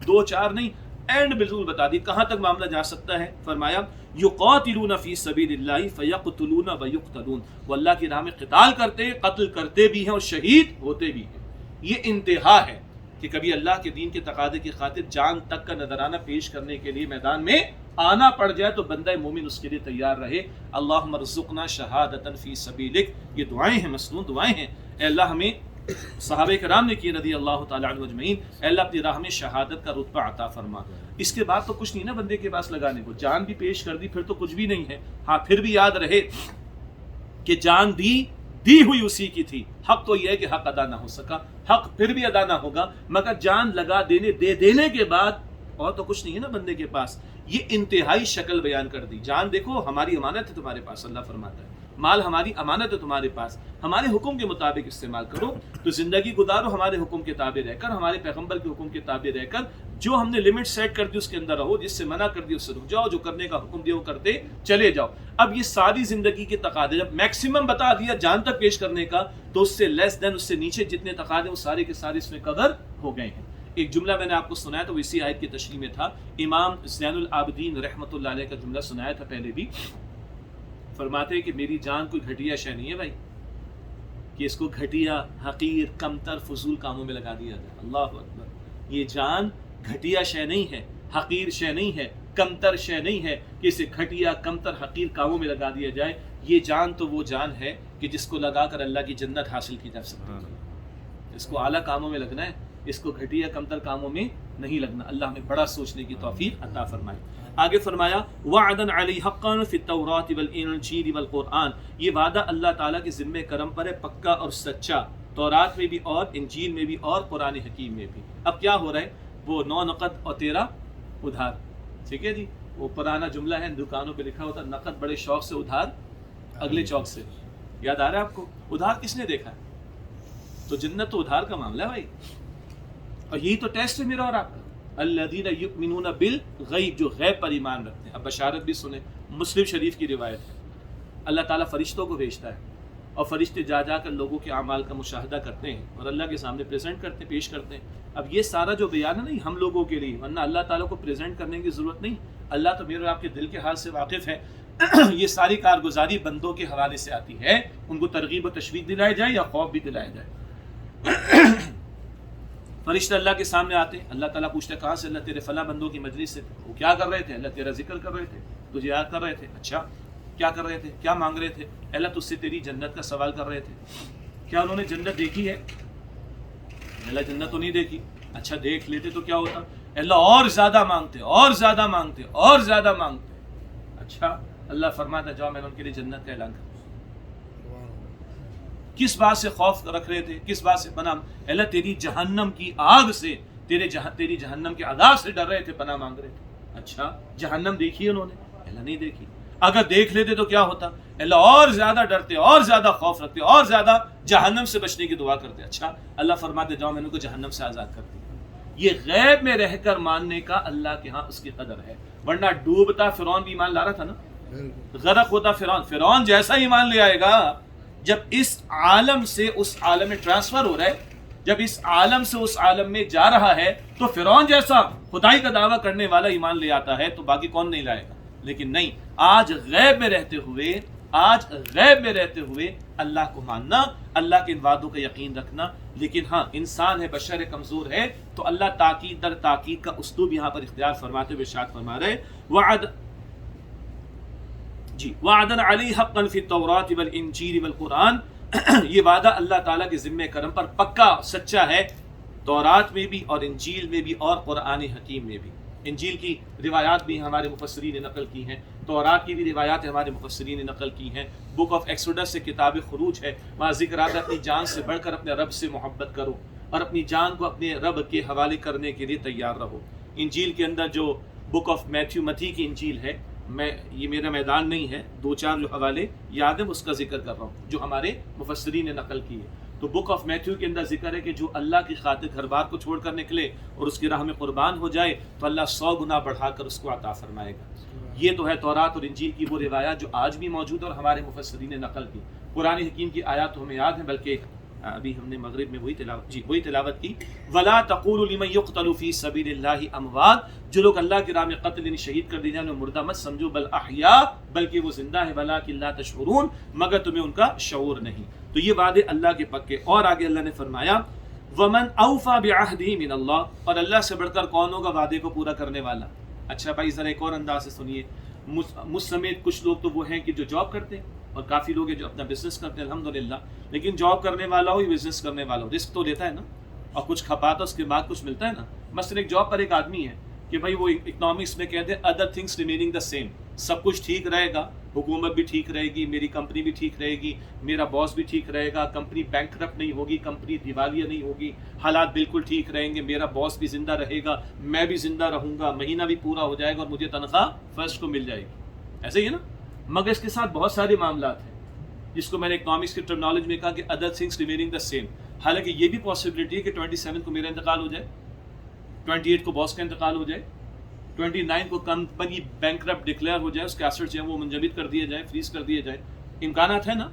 دو چار نہیں, اینڈ بالکل بتا دی کہاں تک معاملہ جا سکتا ہے. فرمایا یقاتلون فی سبیل اللہ فیقتلون ویقتلون, وہ اللہ کی راہ میں قتال کرتے, قتل کرتے بھی ہیں اور شہید ہوتے بھی ہیں. یہ انتہا ہے کہ کبھی اللہ کے دین کے تقاضے کی خاطر جان تک کا نذرانہ پیش کرنے کے لیے میدان میں آنا پڑ جائے تو بندہ مومن اس کے لیے تیار رہے. اللہم ارزقنا شہادتا فی سبیلک, یہ دعائیں ہیں, مسنون دعائیں ہیں. اے اللہ ہمیں صحابہ کرام نے کی رضی اللہ تعالیٰ عنہ اجمعین, اے اللہ اپنی راہ میں شہادت کا رتبہ عطا فرما. اس کے بعد تو کچھ نہیں نا بندے کے پاس لگانے کو, جان بھی پیش کر دی پھر تو کچھ بھی نہیں ہے. ہاں پھر بھی یاد رہے کہ جان دی ہوئی اسی کی تھی. حق تو یہ ہے کہ حق ادا نہ ہو سکا, حق پھر بھی ادا نہ ہوگا, مگر جان لگا دینے کے بعد اور تو کچھ نہیں ہے نا بندے کے پاس. یہ انتہائی شکل بیان کر دی. جان دیکھو ہماری امانت ہے تمہارے پاس, اللہ فرماتا ہے مال ہماری امانت ہے تمہارے پاس, ہمارے حکم کے مطابق استعمال کرو. تو زندگی گزارو ہمارے حکم کے تابع رہ کر, ہمارے پیغمبر کے حکم کے تابع رہ کر. جو ہم نے لمٹ سیٹ کر دی اس کے اندر رہو, جس سے منع کر دی اس سے رک جاؤ, جو کرنے کا حکم دیا وہ کرتے چلے جاؤ. اب یہ ساری زندگی کے تقاضے جب میکسیمم بتا دیا جان تک پیش کرنے کا, تو اس سے لیس دین, اس سے نیچے جتنے تقاضے وہ سارے کے سارے اس میں کور ہو گئے ہیں. ایک جملہ میں نے آپ کو سنایا تو اسی آیت کی تشریح میں تھا. امام زین العابدین رحمۃ اللہ علیہ کا جملہ سنایا تھا پہلے بھی. فرماتے ہیں کہ میری جان کوئی گھٹیا شے نہیں ہے بھائی کہ اس کو گھٹیا, حقیر, کمتر, فضول کاموں میں لگا دیا جائے. اللہ اکبر, یہ جان گھٹیا شے نہیں ہے, حقیر شے نہیں ہے, کمتر شے نہیں ہے کہ اسے گھٹیا, کمتر, حقیر کاموں میں لگا دیا جائے. یہ جان تو وہ جان ہے کہ جس کو لگا کر اللہ کی جنت حاصل کی جا سکتی ہے. اس کو اعلیٰ کاموں میں لگنا ہے, اس کو گھٹیا کمتر کاموں میں نہیں لگنا. اللہ ہمیں بڑا سوچنے کی توفیق عطا فرمائے. آگے فرمایا وعدن علی حقا فی التوراۃ والانجیل والقرآن, یہ وعدہ اللہ تعالیٰ کے ذمہ کرم پر ہے پکا اور سچا, تورات میں بھی اور انجیل میں بھی اور قرآن حکیم میں بھی. اب کیا ہو رہا ہے, وہ 9 نقد اور 13 ادھار. ٹھیک ہے جی, وہ پرانا جملہ ہے, دکانوں پہ لکھا ہوتا نقد بڑے شوق سے, ادھار اگلے چوک سے. یاد آ رہا ہے آپ کو؟ ادھار کس نے دیکھا ہے؟ تو جنت تو ادھار کا معاملہ ہے بھائی. اور یہی تو ٹیسٹ ہے میرا اور آپ کا. الذین یؤمنون بالغیب, جو غیب پر ایمان رکھتے ہیں. اب بشارت بھی سنیں, مسلم شریف کی روایت ہے. اللہ تعالیٰ فرشتوں کو بھیجتا ہے اور فرشتے جا کر لوگوں کے اعمال کا مشاہدہ کرتے ہیں اور اللہ کے سامنے پریزنٹ کرتے ہیں, پیش کرتے ہیں. اب یہ سارا جو بیان ہے نا ہم لوگوں کے لیے, ورنہ اللہ تعالیٰ کو پریزنٹ کرنے کی ضرورت نہیں. اللہ تو میرے اور آپ کے دل کے حال سے واقف ہے. یہ ساری کارگزاری بندوں کے حوالے سے آتی ہے. ان کو ترغیب و تشویق دلائی جائے یا خوف بھی دلایا جائے. فرشتے اللہ کے سامنے آتے ہیں, اللہ تعالیٰ پوچھتے کہاں سے؟ اللہ تیرے فلاں بندوں کی مجلس سے. وہ کیا کر رہے تھے؟ اللہ تیرا ذکر کر رہے تھے, تجھے یاد کر رہے تھے. اچھا کیا کر رہے تھے, کیا مانگ رہے تھے؟ اللہ تجھ سے تیری جنت کا سوال کر رہے تھے. کیا انہوں نے جنت دیکھی ہے؟ اللہ جنت تو نہیں دیکھی. اچھا دیکھ لیتے تو کیا ہوتا؟ اللہ اور زیادہ مانگتے, اور زیادہ مانگتے, اور زیادہ مانگتے. اچھا اللہ فرماتا جاؤ میں نے ان کے لیے جنت کا اعلان کر. کس بات سے خوف رکھ رہے تھے, کس بات سے پناہ؟ اللہ تیری جہنم کی آگ سے, تیری جہنم کے عذاب سے ڈر رہے تھے, پناہ مانگ رہے تھے. اچھا جہنم دیکھی انہوں نے؟ اللہ نہیں دیکھی. اگر دیکھ لیتے تو کیا ہوتا؟ اللہ اور زیادہ ڈرتے, اور زیادہ خوف رکھتے, اور زیادہ جہنم سے بچنے کی دعا کرتے. اچھا اللہ فرماتے جاؤ میں نے ان کو جہنم سے آزاد کر دیا. یہ غیب میں رہ کر ماننے کا اللہ کے ہاں اس کی قدر ہے. ورنہ ڈوبتا فرعون بھی ایمان لا رہا تھا نا, غرق ہوتا فرعون جیسا ایمان لے آئے گا جب اس عالم سے اس عالم میں ٹرانسفر ہو رہا ہے, جب اس عالم سے اس عالم میں جا رہا ہے, تو فرعون جیسا خدائی کا دعویٰ کرنے والا ایمان لے آتا ہے تو باقی کون نہیں لائے گا. لیکن نہیں, آج غیب میں رہتے ہوئے اللہ کو ماننا, اللہ کے ان وعدوں کا یقین رکھنا. لیکن ہاں انسان ہے, بشر ہے, کمزور ہے, تو اللہ تاکید در تاکید کا اسلوب یہاں پر اختیار فرماتے ہوئے ارشاد فرما رہے وعدن علی حقا فی التوراۃ والانجیل والقرآن. یہ وعدہ اللہ تعالیٰ کے ذمہ کرم پر پکا سچا ہے, تورات میں بھی اور انجیل میں بھی اور قرآن حکیم میں بھی. انجیل کی روایات بھی ہمارے مفسرین نے نقل کی ہیں, تورات کی بھی روایات ہمارے مفسرین نے نقل کی ہیں. بک آف ایکسوڈس سے کتاب خروج ہے, وہاں ذکر آتا ہے اپنی جان سے بڑھ کر اپنے رب سے محبت کرو اور اپنی جان کو اپنے رب کے حوالے کرنے کے لیے تیار رہو. انجیل کے اندر جو بک آف میتھیو متی کی انجیل ہے، میں یہ میرا میدان نہیں ہے، 2-4 جو حوالے یاد ہے اس کا ذکر کر رہا ہوں جو ہمارے مفسرین نے نقل کی ہے. تو بک آف میتھیو کے اندر ذکر ہے کہ جو اللہ کی خاطر گھر بار کو چھوڑ کر نکلے اور اس کی راہ میں قربان ہو جائے تو اللہ 100 گنا بڑھا کر اس کو عطا فرمائے گا. یہ تو ہے تورات اور انجیل کی وہ روایات جو آج بھی موجود ہے اور ہمارے مفسرین نے نقل کی. قرآن حکیم کی آیات تو ہمیں یاد ہیں، بلکہ ابھی ہم نے مغرب میں وہی تلاوت کی. ولا تقولوا لمن يقتل في سبيل الله اموات، جو لوگ اللہ کی راہ میں قتل یعنی شہید کر دیے جائیں انہیں مردہ مت سمجھو، بل احیاء، بلکہ وہ زندہ ہے، ولکن لا تشعرون، مگر تمہیں ان کا شعور نہیں. تو یہ وعدے اللہ کے پکے. اور آگے اللہ نے فرمایا ومن اوفى بعهده من اللہ، اور اللہ سے بڑھ کر کون ہوگا وعدے کو پورا کرنے والا. اچھا بھائی ذرا ایک اور انداز سے سنیے. مجھ سمیت کچھ لوگ تو وہ ہیں کہ جو جاب کرتے ہیں اور کافی لوگ ہیں جو اپنا بزنس کرتے ہیں الحمدللہ، لیکن جاب کرنے والا ہو یا بزنس کرنے والا ہو رسک تو لیتا ہے نا، اور کچھ کھپاتا اس کے بعد کچھ ملتا ہے نا. مثلا ایک جاب پر ایک آدمی ہے کہ بھائی وہ اکنامکس میں کہتے ہیں other things remaining the same, سب کچھ ٹھیک رہے گا، حکومت بھی ٹھیک رہے گی، میری کمپنی بھی ٹھیک رہے گی، میرا باس بھی ٹھیک رہے گا، کمپنی بینکرپٹ نہیں ہوگی، کمپنی دیوالیہ نہیں ہوگی، حالات بالکل ٹھیک رہیں گے، میرا باس بھی زندہ رہے گا، میں بھی زندہ رہوں گا، مہینہ بھی پورا ہو جائے گا اور مجھے تنخواہ فرسٹ کو مل جائے گی. ایسے ہی ہے نا. مگر اس کے ساتھ بہت سارے معاملات ہیں جس کو میں نے اکنامکس کی ٹرمنالوجی میں کہا کہ other things remaining the same. حالانکہ یہ بھی پاسبلٹی ہے کہ 27 کو میرا انتقال ہو جائے، 28 کو باس کا انتقال ہو جائے، 29 کو کمپنی بینکرپٹ ڈکلیئر ہو جائے، اس کے ایسٹس جو ہیں وہ منجمد کر دیے جائیں، فریز کر دیے جائیں. امکانات ہیں نا.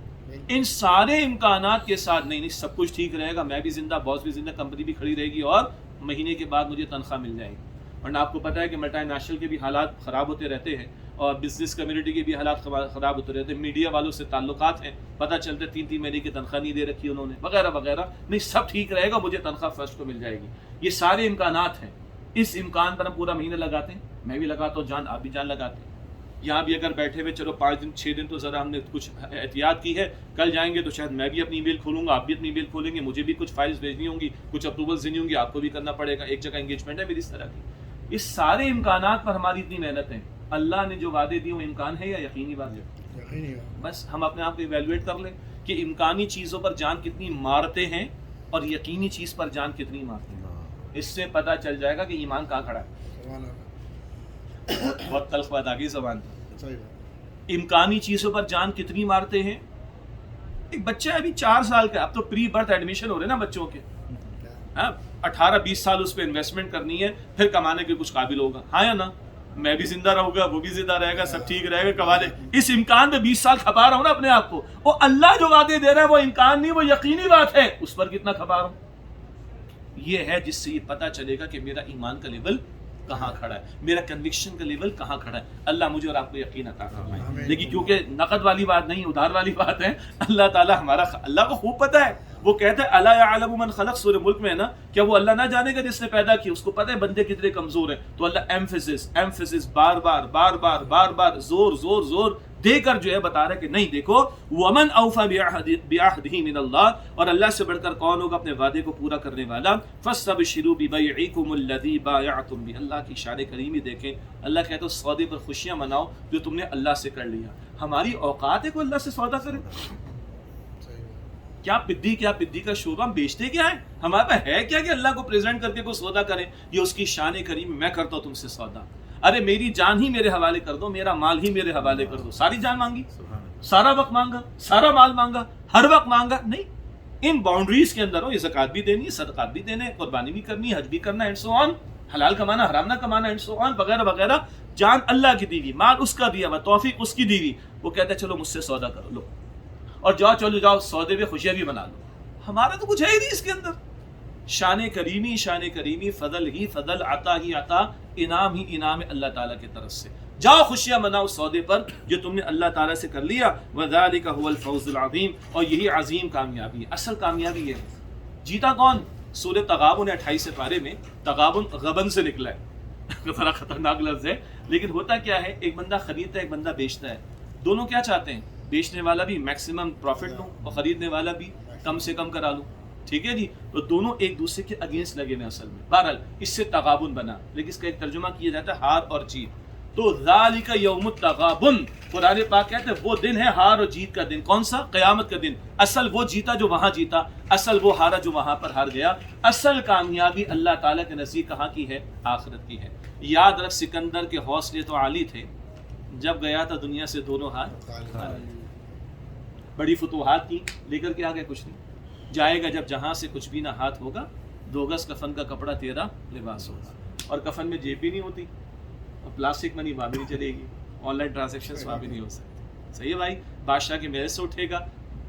ان سارے امکانات کے ساتھ نہیں سب کچھ ٹھیک رہے گا، میں بھی زندہ، باس بھی زندہ، کمپنی بھی کھڑی رہے گی اور مہینے کے بعد مجھے تنخواہ مل جائے گی. ورنہ آپ کو پتہ ہے کہ ملٹی نیشنل کے بھی حالات خراب ہوتے رہتے ہیں اور بزنس کمیونٹی کے بھی حالات خراب ہوتے رہتے ہیں. میڈیا والوں سے تعلقات ہیں، پتہ چلتا ہے 3 مہینے کی تنخواہ نہیں دے رکھی انہوں نے، وغیرہ وغیرہ. نہیں سب ٹھیک رہے گا، مجھے تنخواہ فرسٹ کو مل جائے گی. یہ سارے امکانات ہیں. اس امکان پر ہم پورا مہینہ لگاتے ہیں، میں بھی لگاتا ہوں جان، آپ بھی جان لگاتے ہیں. یہاں بھی اگر بیٹھے ہوئے چلو 5 دن 6 دن تو ذرا ہم نے کچھ احتیاط کی ہے، کل جائیں گے تو شاید میں بھی اپنی ای میل کھولوں گا، آپ بھی اپنی ای میل کھولیں گے، مجھے بھی کچھ فائلز بھیجنی ہوں گی، کچھ اپروولز دینی ہوں گی، آپ کو بھی کرنا پڑے گا. ایک جگہ انگیجمنٹ ہے میری اس طرح کی. اس سارے امکانات پر ہماری اتنی محنت ہے. اللہ نے جو وعدے دیے وہ امکان ہے یا یقینی بات ہے؟ بس ہم اپنے آپ کو ایویلویٹ کر لیں کہ امکانی چیزوں پر جان کتنی مارتے ہیں اور یقینی چیز پر جان کتنی مارتے ہیں. اس سے پتہ چل جائے گا کہ ایمان کہاں کھڑا ہے. بہت تلخ بات آ گئی زبان پر. امکانی چیزوں پر جان کتنی مارتے ہیں. ایک بچہ ابھی 4 سال کا، اب تو پری برتھ ایڈمیشن ہو رہے نا بچوں کے، 18-20 سال اس پہ انویسٹمنٹ کرنی ہے، پھر کمانے کے کچھ قابل ہوگا. ہاں یا نا. میں بھی زندہ رہوں گا، وہ بھی زندہ رہے گا، سب ٹھیک رہے گا، کمانے. اس امکان میں 20 سال کھپا رہا ہوں نا اپنے آپ کو. وہ اللہ جو وعدے دے رہا ہے وہ امکان نہیں، وہ یقینی بات ہے، اس پر کتنا کھپا رہا ہوں. یہ ہے جس سے یہ پتہ چلے گا کہ میرا ایمان کا لیول کہاں کھڑا ہے، میرا کنوکشن کا لیول کہاں کھڑا ہے. اللہ مجھے اور آپ کو یقین عطا فرمائے. لیکن کیونکہ نقد والی بات نہیں، ادھار والی بات ہے، اللہ تعالیٰ اللہ کو خوب پتہ ہے. وہ کہتا ہے الا یعلم من خلق، سورہ ملک میں ہے نا، کیا وہ اللہ نہ جانے گا جس نے پیدا کی؟ اس کو پتہ ہے بندے کتنے کمزور ہیں. تو اللہ ایمفیسس بار بار زور دے کر جو ہے بتا رہا ہے کہ نہیں دیکھو ومن اوفى بعهده من اللہ، اور اللہ سے بڑھ کر کون ہوگا اپنے وعدے کو پورا کرنے والا. فاستبشروا ببيعكم الذي بايعتم به. اللہ کی شان کریمی دیکھیں. اللہ کہتا ہے سودے پر خوشیاں مناؤ جو تم نے اللہ سے کر لیا. ہماری اوقات ہے کوئی اللہ سے سودا کرے؟ کیا پدی کا شوربہ ہم بیچتے کیا ہے؟ ہمارے پاس ہے کیا کہ اللہ کو پریزنٹ کر کے کوئی سودا کرے؟ یہ اس کی شان کریم. میں کرتا ہوں تم سے سودا، ارے میری جان ہی میرے حوالے کر دو، میرا مال ہی میرے حوالے کر دو. ساری جان مانگی، سارا وقت مانگا، سارا مال مانگا، ہر وقت مانگا؟ نہیں. ان باؤنڈریز کے اندر ہو. یہ زکوٰۃ بھی دینی ہے، صدقات بھی دینے، قربانی بھی کرنی، حج بھی کرنا، اینڈ سو آن. حلال کمانا، حرام نہ کمانا، اینڈ سو آن، وغیرہ وغیرہ. جان اللہ کی دی ہوئی، مال اس کا دیا ہوا، توفیق اس کی دی ہوئی. وہ کہتا ہے چلو مجھ سے سودا کرو، لو اور چلو جاؤ سودے میں خوشیاں بھی بنا لو. ہمارا تو کچھ ہے ہی نہیں اس کے اندر. شان کریمی، فضل ہی فضل، عطا ہی عطا، انعام ہی انعام اللہ تعالیٰ کی طرف سے. جاؤ خوشیاں مناؤ سودے پر جو تم نے اللہ تعالیٰ سے کر لیا. وذالک هو الفوز العظیم، اور یہی عظیم کامیابی ہے. اصل کامیابی یہ ہے. جیتا کون؟ سورہ تغابن 28 پارے میں تغابن غبن سے نکلا ہے. بڑا خطرناک لفظ ہے، لیکن ہوتا کیا ہے، ایک بندہ خریدتا ہے، ایک بندہ بیچتا ہے. دونوں کیا چاہتے ہیں؟ بیچنے والا بھی میکسیمم پروفٹ لوں اور خریدنے والا بھی کم سے کم کرا لوں. ٹھیک ہے جی. تو دونوں ایک دوسرے کے اگینسٹ لگے ہوئے اصل میں. بہرحال اس سے تغابن بنا، لیکن اس کا ایک ترجمہ کیا جاتا ہے ہار اور جیت. تو ذالک یوم التغابن، قرآن پاک کہتے ہیں وہ دن ہے ہار اور جیت کا دن. کون سا؟ قیامت کا دن. اصل وہ جیتا جو وہاں جیتا، اصل وہ ہارا جو وہاں پر ہار گیا. اصل کامیابی اللہ تعالیٰ کے نزدیک کہاں کی ہے؟ آخرت کی ہے. یاد رکھ سکندر کے حوصلے تو عالی تھے، جب گیا تھا دنیا سے دونوں ہاتھ خالی. بڑی فتوحات کی لے کر کے آگے کچھ نہیں. جائے گا جب جہاں سے کچھ بھی نہ ہاتھ ہوگا، 2 گز کفن کا کپڑا تیرا لباس ہوگا. اور کفن میں جیب بھی نہیں ہوتی، اور پلاسٹک منی وہاں بھی نہیں چلے گی، آن لائن ٹرانزیکشنز وہاں بھی نہیں ہو سکتے. صحیح ہے بھائی. بادشاہ کے محل سے اٹھے گا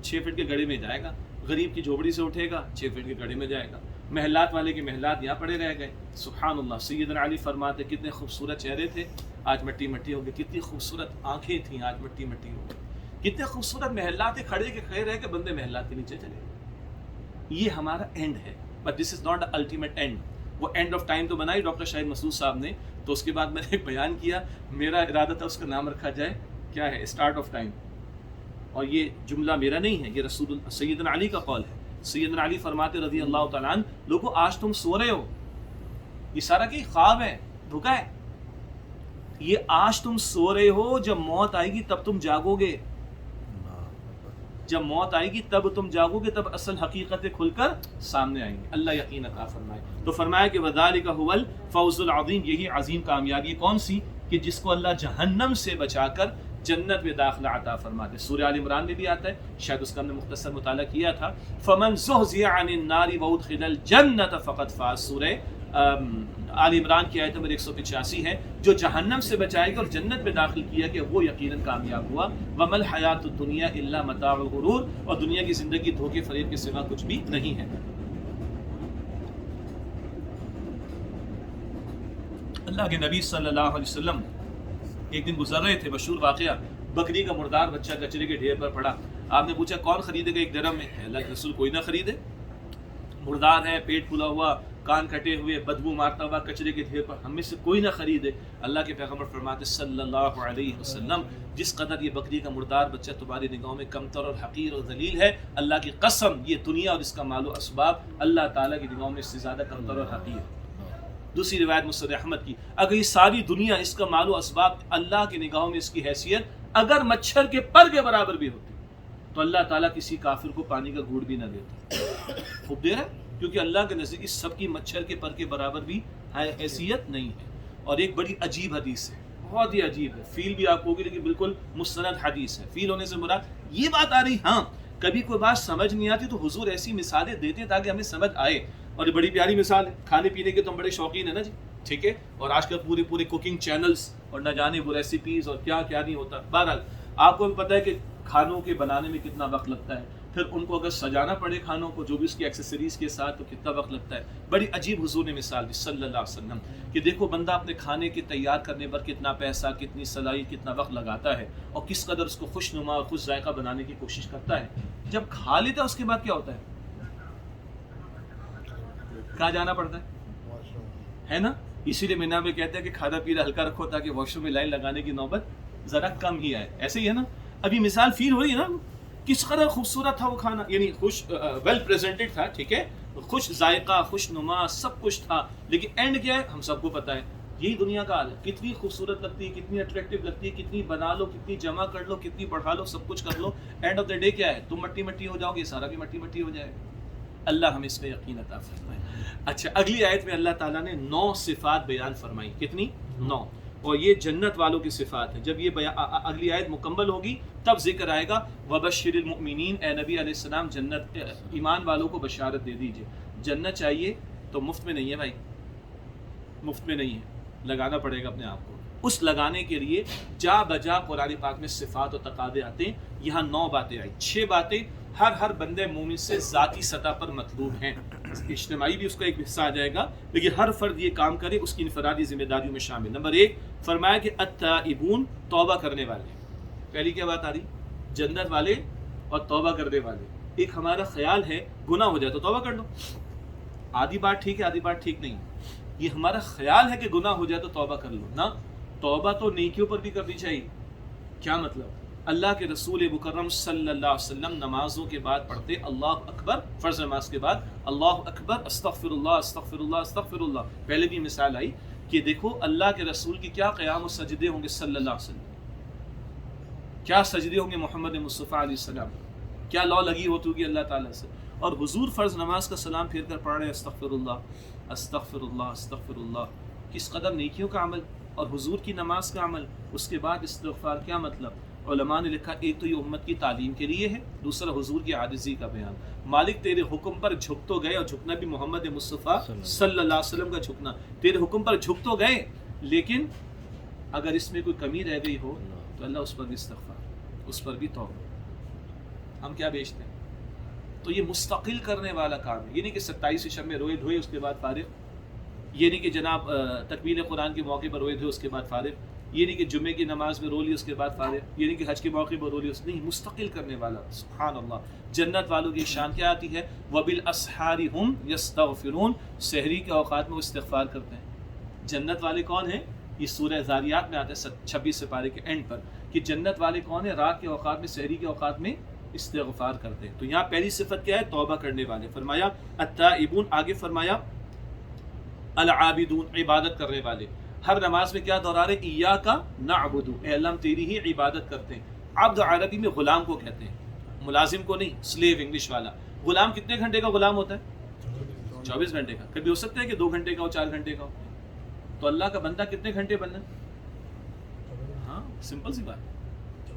6 فٹ کے گڑھے میں جائے گا، غریب کی جھوپڑی سے اٹھے گا 6 فٹ کے گڑھے میں جائے گا. محلات والے کے محلات یہاں پڑے رہ گئے. سبحان اللہ. سیدنا علی فرماتے کتنے خوبصورت چہرے تھے، آج مٹی مٹی ہو گئی. کتنی خوبصورت آنکھیں تھیں، آج مٹی مٹی ہو گئی. کتنے خوبصورت محلات تھے، کھڑے کے کھڑے رہ کے بندے محلات کے نیچے چلے گئے. یہ ہمارا اینڈ ہے، but this is not the ultimate and. وہ اینڈ آف ٹائم تو بنائی ڈاکٹر شاہد مسعود صاحب نے، تو اس کے بعد میں نے ایک بیان کیا، میرا ارادہ تھا اس کا نام رکھا جائے کیا ہے، اسٹارٹ آف ٹائم. اور یہ جملہ میرا نہیں ہے، یہ رسول سیدنا علی کا قول ہے. سیدنا علی فرماتے رضی اللہ تعالیٰ عنہ، لوگوں آج تم سو رہے ہو، یہ سارا کی خواب ہے، دھوکا ہے. یہ آج تم سو رہے ہو، جب موت آئے گی تب تم جاگو گے. جب موت آئے گی تب تم جاگو گے، تب اصل حقیقتیں کھل کر سامنے آئیں گی. اللہ یقین عطا فرمائے. تو فرمایا کہ وذالک هو الفوز العظیم، یہی عظیم کامیابی کون سی؟ کہ جس کو اللہ جہنم سے بچا کر جنت میں داخلہ عطا فرماتے. سورہ آل عمران میں بھی آتا ہے، شاید اس کا ہم نے مختصر مطالعہ کیا تھا. فمن زحزح عن النار وادخل الجنۃ فقد فاز. سورہ آل عمران کی آیت نمبر 185 ہے. جو جہنم سے بچائے گا اور جنت میں داخل کیا کہ وہ یقیناً کامیاب ہوا. وما الحیات الدنیا الا متاع الغرور، اور دنیا کی زندگی دھوکے فریب کے سوا کچھ بھی نہیں ہے. اللہ کے نبی صلی اللہ علیہ وسلم ایک دن گزر رہے تھے، مشہور واقعہ، بکری کا مردار بچہ کچرے کے ڈھیر پر پڑا. آپ نے پوچھا کون خریدے گا 1 درہم میں؟ اللہ کے رسول کوئی نہ خریدے. مردار ہے، پیٹ پھلا ہوا، کان کٹے ہوئے، بدبو مارتا ہوا کچرے کے ڈھیر پر، ہم میں سے کوئی نہ خریدے. اللہ کے پیغمبر فرماتے صلی اللہ علیہ وسلم، جس قدر یہ بکری کا مردار بچہ تمہاری نگاہوں میں کمتر اور حقیر اور ذلیل ہے، اللہ کی قسم یہ دنیا اور اس کا مال و اسباب اللہ تعالیٰ کی نگاہوں میں اس سے زیادہ کمتر اور حقیر ہے. دوسری روایت مسند احمد کی، اگر یہ ساری دنیا، اس کا مال و اسباب، اللہ کی نگاہوں میں اس کی حیثیت اگر مچھر کے پر کے برابر بھی ہوتی تو اللہ تعالیٰ کسی کافر کو پانی کا گھونٹ بھی نہ دیتا. خوب دیر ہے، کیونکہ اللہ کے نزدیک اس سب کی مچھر کے پر کے برابر بھی حیثیت نہیں ہے. اور ایک بڑی عجیب حدیث ہے، بہت ہی عجیب ہے، فیل بھی آپ ہوگی لیکن بالکل مستند حدیث ہے. فیل ہونے سے مراد یہ بات آ رہی، ہاں کبھی کوئی بات سمجھ نہیں آتی تو حضور ایسی مثالیں دیتے تاکہ ہمیں سمجھ آئے. اور یہ بڑی پیاری مثال ہے. کھانے پینے کے تو ہم بڑے شوقین ہیں نا جی، ٹھیک ہے، اور آج کل پورے کوکنگ چینلز اور نہ جانے وہ ریسیپیز اور کیا کیا نہیں ہوتا. بہرحال آپ کو بھی پتہ ہے کہ کھانوں کے بنانے میں کتنا وقت لگتا ہے، پھر ان کو اگر سجانا پڑے کھانوں کو جو بھی اس کی ایکسیسریز کے ساتھ تو کتنا وقت لگتا ہے. بڑی عجیب حضور نے مثال دی صلی اللہ علیہ وسلم کہ دیکھو بندہ اپنے کھانے کے تیار کرنے پر کتنا پیسہ، کتنی صلاحیت، کتنا وقت لگاتا ہے، اور کس قدر اس کو خوش نما اور خوش ذائقہ بنانے کی کوشش کرتا ہے. جب کھا لیتا ہے اس کے بعد کیا ہوتا ہے؟ کہاں جانا پڑتا ہے نا. اسی لیے مینا میں کہتے ہیں کہ کھانا پینا ہلکا رکھو تاکہ واش روم میں لائن لگانے کی نوبت ذرا کم ہی آئے. ایسے ہی ہے نا. ابھی مثال فیل ہو رہی ہے نا، کس قدر خوبصورت تھا وہ کھانا، یعنی خوش ویل پریزنٹڈ تھا، ٹھیک ہے، خوش ذائقہ، خوش نما، سب کچھ تھا. لیکن اینڈ کیا ہے ہم سب کو پتہ ہے. یہی دنیا کا حال ہے. کتنی خوبصورت لگتی ہے، کتنی اٹریکٹیو لگتی ہے، کتنی بنا لو، کتنی جمع کر لو، کتنی بڑھا لو، سب کچھ کر لو، اینڈ آف دا ڈے کیا ہے؟ تم مٹی مٹی ہو جاؤ گے، سارا بھی مٹی مٹی ہو جائے گا. اللہ ہمیں اس میں یقین عطا فرمائے. اچھا، اگلی آیت میں اللہ تعالیٰ نے 9 صفات بیان فرمائی. کتنی؟ 9. اور یہ جنت والوں کی صفات ہے. جب یہ اگلی آیت مکمل ہوگی تب ذکر آئے گا وبشر المؤمنین. اے نبی علیہ السلام جنت، ایمان والوں کو بشارت دے دیجئے. جنت چاہیے تو مفت میں نہیں ہے بھائی، مفت میں نہیں ہے، لگانا پڑے گا اپنے آپ کو. اس لگانے کے لیے جا بجا قرآن پاک میں صفات و تقاضے آتے ہیں. یہاں 9 باتیں آئی. 6 باتیں ہر بندے مومن سے ذاتی سطح پر مطلوب ہیں. اجتماعی بھی اس کا ایک حصہ آ جائے گا، لیکن ہر فرد یہ کام کرے اس کی انفرادی ذمہ داریوں میں شامل. نمبر 1 فرمایا کہ التائبون، توبہ کرنے والے. پہلی کیا بات آ رہی؟ جنت والے اور توبہ کرنے والے. ایک ہمارا خیال ہے گناہ ہو جائے تو توبہ کر لو، آدھی بات ٹھیک ہے آدھی بات ٹھیک نہیں. یہ ہمارا خیال ہے کہ گناہ ہو جائے تو توبہ کر لو، نہ، توبہ تو نیکیوں پر بھی کرنی چاہیے. کیا مطلب؟ اللہ کے رسول مکرم صلی اللہ علیہ وسلم نمازوں کے بعد پڑھتے اللہ اکبر، فرض نماز کے بعد اللہ اکبر، استغفر اللہ استغفر اللہ استغفر اللہ. پہلے بھی مثال آئی کہ دیکھو اللہ کے رسول کی کیا قیام و سجدے ہوں گے صلی اللہ علیہ وسلم، کیا سجدے ہوں گے محمد مصطفیٰ علیہ السلام، کیا لو لگی ہوتی ہوگی اللہ تعالیٰ سے. اور حضور فرض نماز کا سلام پھیر کر پڑھ رہے ہیں استغفر اللہ استغفر اللہ استغفر اللہ. کس قدر نیکیوں کا عمل اور حضور کی نماز کا عمل، اس کے بعد استغفار. کیا مطلب؟ علماء نے لکھا ایک تو یہ امت کی تعلیم کے لیے ہے، دوسرا حضور کی عاجزی کا بیان. مالک تیرے حکم پر جھک تو گئے، اور جھکنا بھی محمد مصطفیٰ صلی اللہ علیہ وسلم کا جھکنا. تیرے حکم پر جھک تو گئے، لیکن اگر اس میں کوئی کمی رہ گئی ہو تو اللہ اس پر بھی استغفار، اس پر بھی توبہ. ہم کیا بیچتے ہیں؟ تو یہ مستقل کرنے والا کام ہے. یہ نہیں کہ 27 شب میں روئے دھوئے اس کے بعد فارغ، یہ نہیں کہ جناب تکمیل قرآن کے موقع پر روئے دھوئے اس کے بعد فارغ، یہ نہیں کہ جمعے کی نماز میں رو لی اس کے بعد فارغ، یہ نہیں کہ حج کے موقع پر رو لی اس. نہیں، مستقل کرنے والا. سبحان اللہ. جنت والوں کی شان کیا آتی ہے؟ وَبِالْأَسْحَارِ هُمْ يَسْتَغْفِرُونَ. سحری کے اوقات میں وہ استغفار کرتے ہیں. جنت والے کون ہیں؟ یہ سورہ ذاریات میں آتا ہے 26 سپارے کے اینڈ پر کہ جنت والے کون ہیں؟ رات کے اوقات میں، سحری کے اوقات میں استغفار کرتے ہیں. تو یہاں پہلی صفت کیا ہے؟ توبہ کرنے والے. فرمایا التائبون، آگے فرمایا العابدون، عبادت کرنے والے. ہر نماز میں کیا دہرا رہے؟ ایاک نعبد، اے اللہ ہم تیری ہی عبادت کرتے ہیں. عبد عربی میں غلام کو کہتے ہیں، ملازم کو نہیں. سلیو انگلش والا. غلام کتنے گھنٹے کا غلام ہوتا ہے؟ 24 گھنٹے کا. کبھی ہو سکتا ہے کہ 2 گھنٹے کا ہو، 4 گھنٹے کا ہو. تو اللہ کا بندہ کتنے گھنٹے بننا؟ ہاں سمپل سی بات.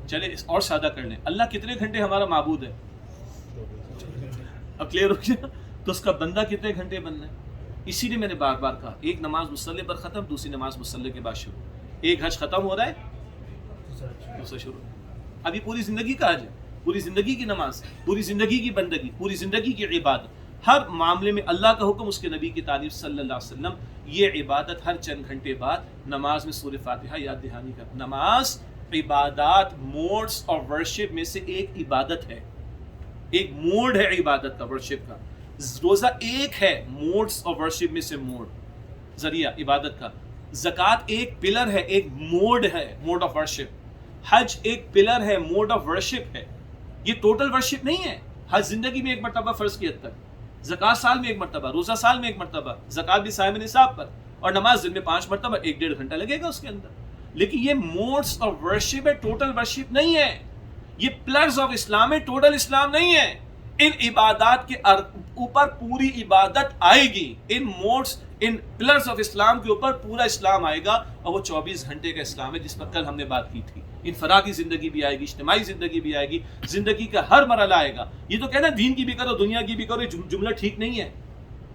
چلے اس اور سادہ کر لیں. اللہ کتنے گھنٹے ہمارا معبود ہے؟ اب کلیئر ہو گیا. تو اس کا بندہ کتنے گھنٹے بننا ہے؟ اسی لیے میں نے بار بار کہا، ایک نماز مصلی پر ختم، دوسری نماز مصلی کے بعد شروع. ایک حج ختم ہو رہا ہے، دوسرا شروع. ابھی پوری زندگی کا حج ہے، پوری زندگی کی نماز، پوری زندگی کی بندگی، پوری زندگی کی عبادت. ہر معاملے میں اللہ کا حکم، اس کے نبی کی تعلیم صلی اللہ علیہ وسلم. یہ عبادت ہر چند گھنٹے بعد نماز میں سورہ فاتحہ یاد دہانی کر. نماز عبادات موڈز اور ورشپ میں سے ایک عبادت ہے، ایک موڈ ہے عبادت کا، ورشپ کا. روزہ ایک ہے موڈز اور ورشپ میں سے موڈ، ذریعہ عبادت کا. زکوٰۃ ایک پلر ہے، ایک موڈ ہے، موڈ آف ورشپ. حج ایک پلر ہے، موڈ آف ورشپ ہے. یہ ٹوٹل ورشپ نہیں ہے. حج زندگی میں ایک مرتبہ فرض کیا تک، زکوٰۃ سال میں ایک مرتبہ، روزہ سال میں ایک مرتبہ، زکوٰۃ بھی صاحب نصاب پر، اور نماز دن میں 5 مرتبہ، 1-1.5 گھنٹہ لگے گا اس کے اندر. لیکن یہ موڈز آف ورشپ ہے، ٹوٹل ورشپ نہیں ہے. یہ پلرز آف اسلام ہے، ٹوٹل اسلام نہیں ہے. ان عبادات کے اوپر پوری عبادت آئے گی. ان موڈز، ان پلرز آف اسلام کے اوپر پورا اسلام آئے گا، اور وہ 24 گھنٹے کا اسلام ہے جس پر کل ہم نے بات کی تھی. انفرادی زندگی بھی آئے گی، اجتماعی زندگی بھی آئے گی، زندگی کا ہر مرحلہ آئے گا. یہ تو کہنا دین کی بھی کرو دنیا کی بھی کرو، یہ جملہ ٹھیک نہیں ہے.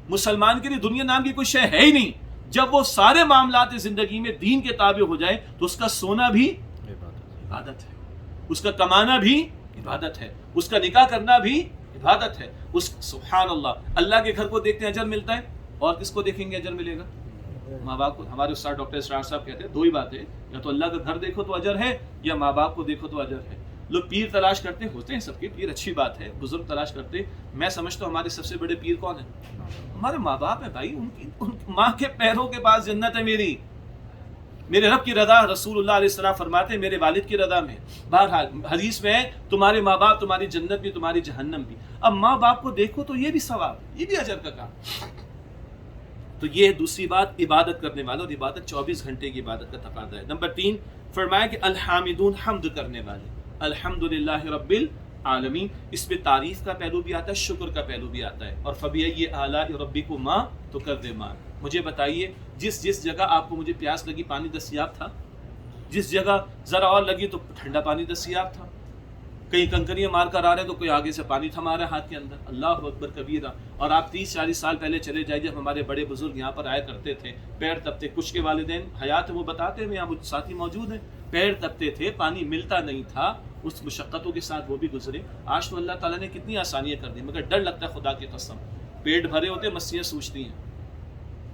مسلمان کے لیے دنیا نام کی کوئی شے ہے ہی نہیں. جب وہ سارے معاملات زندگی میں دین کے تابع ہو جائے تو اس کا سونا بھی عبادت ہے، اس کا کمانا بھی عبادت ہے، اس کا نکاح کرنا بھی عبادت ہے. سبحان اللہ. اللہ کے گھر کو دیکھتے ہیں اجر ملتا ہے، اور کس کو دیکھیں گے اجر ملے گا؟ ماں باپ کو. ہمارے استاد ڈاکٹر اسرار صاحب کہتے ہیں 2 ہی باتیں، یا تو اللہ کا گھر دیکھو تو اجر ہے، یا ماں باپ کو دیکھو تو اجر ہے. لوگ پیر تلاش کرتے ہوتے ہیں، سب کے پیر اچھی بات ہے، بزرگ تلاش کرتے. میں سمجھتا ہوں ہمارے سب سے بڑے پیر کون ہیں؟ ہمارے ماں باپ ہیں بھائی. ان ماں کے پیروں کے پاس جنت ہے میری. میرے رب کی رضا، رسول اللہ علیہ السلام فرماتے ہیں میرے والد کی رضا میں. بہرحال حدیث میں ہے تمہارے ماں باپ تمہاری جنت بھی، تمہاری جہنم بھی. اب ماں باپ کو دیکھو تو یہ بھی ثواب، یہ بھی اجر کا کام. تو یہ دوسری بات، عبادت کرنے والا. اور عبادت 24 گھنٹے کی عبادت کا تقاضا ہے. نمبر 3 فرمایا کہ الحامدون، حمد کرنے والے. الحمدللہ رب العالمین. اس میں تعریف کا پہلو بھی آتا ہے، شکر کا پہلو بھی آتا ہے. اور فبأي آلاء ربكما تكذبان. مجھے بتائیے جس جگہ آپ کو مجھے پیاس لگی پانی دستیاب تھا، جس جگہ ذرا اور لگی تو ٹھنڈا پانی دستیاب تھا. کہیں کنکریاں مار کر آ رہے ہیں تو کوئی آگے سے پانی تھما رہا ہے ہاتھ کے اندر. اللہ اکبر کبیرہ. اور آپ 30-40 سال پہلے چلے جائیں جب ہمارے بڑے بزرگ یہاں پر آیا کرتے تھے، پیر تپتے. کچھ کے والدین حیات وہ بتاتے ہیں، یہاں ساتھی موجود ہیں، پیر تپتے تھے، پانی ملتا نہیں تھا. اس مشقتوں کے ساتھ وہ بھی گزرے. آج تو اللہ تعالیٰ نے کتنی آسانیاں کر دی، مگر ڈر لگتا ہے خدا کی قسم. پیٹ بھرے ہوتے مسیاں سوچتی ہیں.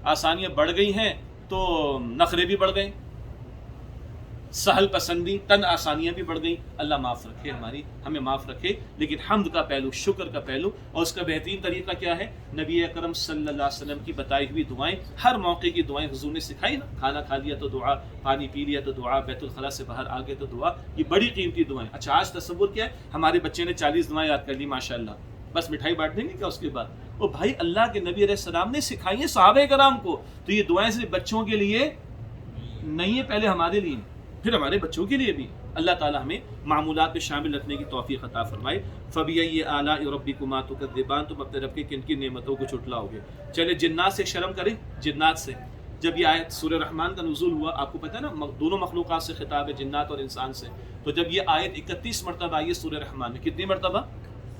آسانیاں بڑھ گئی ہیں تو نخرے بھی بڑھ گئے، سہل پسندی، تن آسانیاں بھی بڑھ گئیں. اللہ معاف رکھے، ہمیں معاف رکھے. لیکن حمد کا پہلو، شکر کا پہلو. اور اس کا بہترین طریقہ کیا ہے؟ نبی اکرم صلی اللہ علیہ وسلم کی بتائی ہوئی دعائیں. ہر موقع کی دعائیں حضور نے سکھائی نا. کھانا کھا لیا تو دعا، پانی پی لیا تو دعا، بیت الخلاء سے باہر آ گئے تو دعا. یہ بڑی قیمتی دعائیں. اچھا آج تصور کیا ہے؟ ہمارے بچے نے 40 دعائیں یاد کر لی ماشاء اللہ. بس مٹھائی بانٹ دیں گے کیا اس کے بعد؟ اور بھائی اللہ کے نبی علیہ السلام نے سکھائی ہیں صحابہ کرام کو، تو یہ دعائیں صرف بچوں کے لیے نہیں ہے، پہلے ہمارے لیے پھر ہمارے بچوں کے لیے بھی۔ اللہ تعالیٰ ہمیں معمولات میں شامل رکھنے کی توفیق عطا فرمائے۔ فَبِأَيِّ آلَاءِ رَبِّكُمَا تُكَذِّبَانِ، تم اپنے رب کے کن کی نعمتوں کو جھٹلاؤ گے۔ چلے جنات سے شرم کریں، جنات سے جب یہ آیت سورہ رحمان کا نزول ہوا، آپ کو پتہ ہے نا دونوں مخلوقات سے خطاب ہے، جنات اور انسان سے، تو جب یہ آیت 31 مرتبہ آئی ہے سورہ رحمان میں، کتنی مرتبہ؟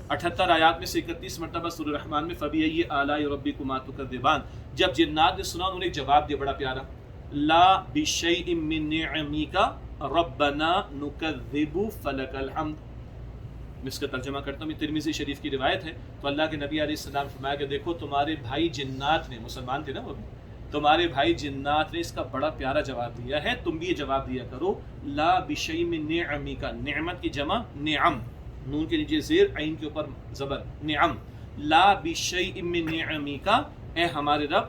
78 آیات میں سے 31 مرتبہ سورہ رحمان میں فَبِأَيِّ آلَاءِ رَبِّكُمَا تُكَذِّبَانِ۔ جب جنات نے سنا انہوں نے ایک جواب دیا بڑا پیارا، لا بشیء من نعمک ربنا نکذب فلک الحمد۔ میں اس کا ترجمہ کرتا ہوں، یہ ترمذی شریف کی روایت ہے۔ تو اللہ کے نبی علیہ السلام فرمایا کہ دیکھو تمہارے بھائی جنات نے، مسلمان تھے نا وہ بھی، تمہارے بھائی جنات نے اس کا بڑا پیارا جواب دیا ہے، تم بھی یہ جواب دیا کرو، لا بشیء من نعمک، نعمت کی جمع نعم، نون کے نیچے زیر، عین کے اوپر زبر، نعم، لا بشیء من نعمک، اے ہمارے رب،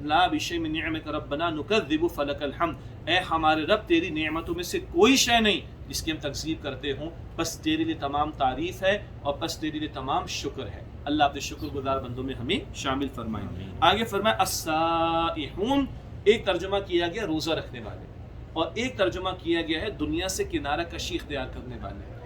لا بشیء من نعمک ربنا نکذب فلک الحمد، اے ہمارے رب تیری نعمتوں میں سے کوئی شے نہیں جس کی ہم تکذیب کرتے ہوں، بس تیرے لیے تمام تعریف ہے اور بس تیرے لیے تمام شکر ہے۔ اللہ اپنے شکر گزار بندوں میں ہمیں شامل فرمائے۔ آگے فرمائے السائحون، ایک ترجمہ کیا گیا روزہ رکھنے والے، اور ایک ترجمہ کیا گیا ہے دنیا سے کنارہ کشی اختیار کرنے والے۔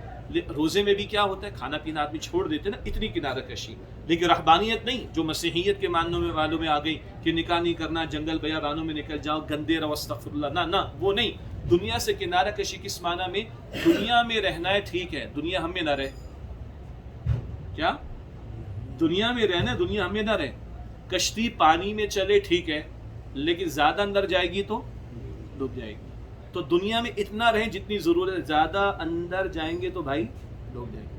روزے میں بھی کیا ہوتا ہے، کھانا پینا آدمی چھوڑ دیتے نا، اتنی کنارہ کشی، لیکن رہبانیت نہیں جو مسیحیت کے ماننے والوں میں آ گئی کہ نکاح نہیں کرنا، جنگل بیابانوں میں نکل جاؤ، گندے رہو، استغفر اللہ، نہ وہ نہیں۔ دنیا سے کنارہ کشی کس معنی میں؟ دنیا میں رہنا ہے ٹھیک ہے، دنیا ہم میں نہ رہے، کیا دنیا میں رہنا، دنیا ہم میں نہ رہے، کشتی پانی میں چلے ٹھیک ہے، لیکن زیادہ اندر جائے گی تو ڈوب جائے گی۔ تو دنیا میں اتنا رہیں جتنی ضرورت ہے، زیادہ اندر جائیں گے تو بھائی ڈوب جائیں گے۔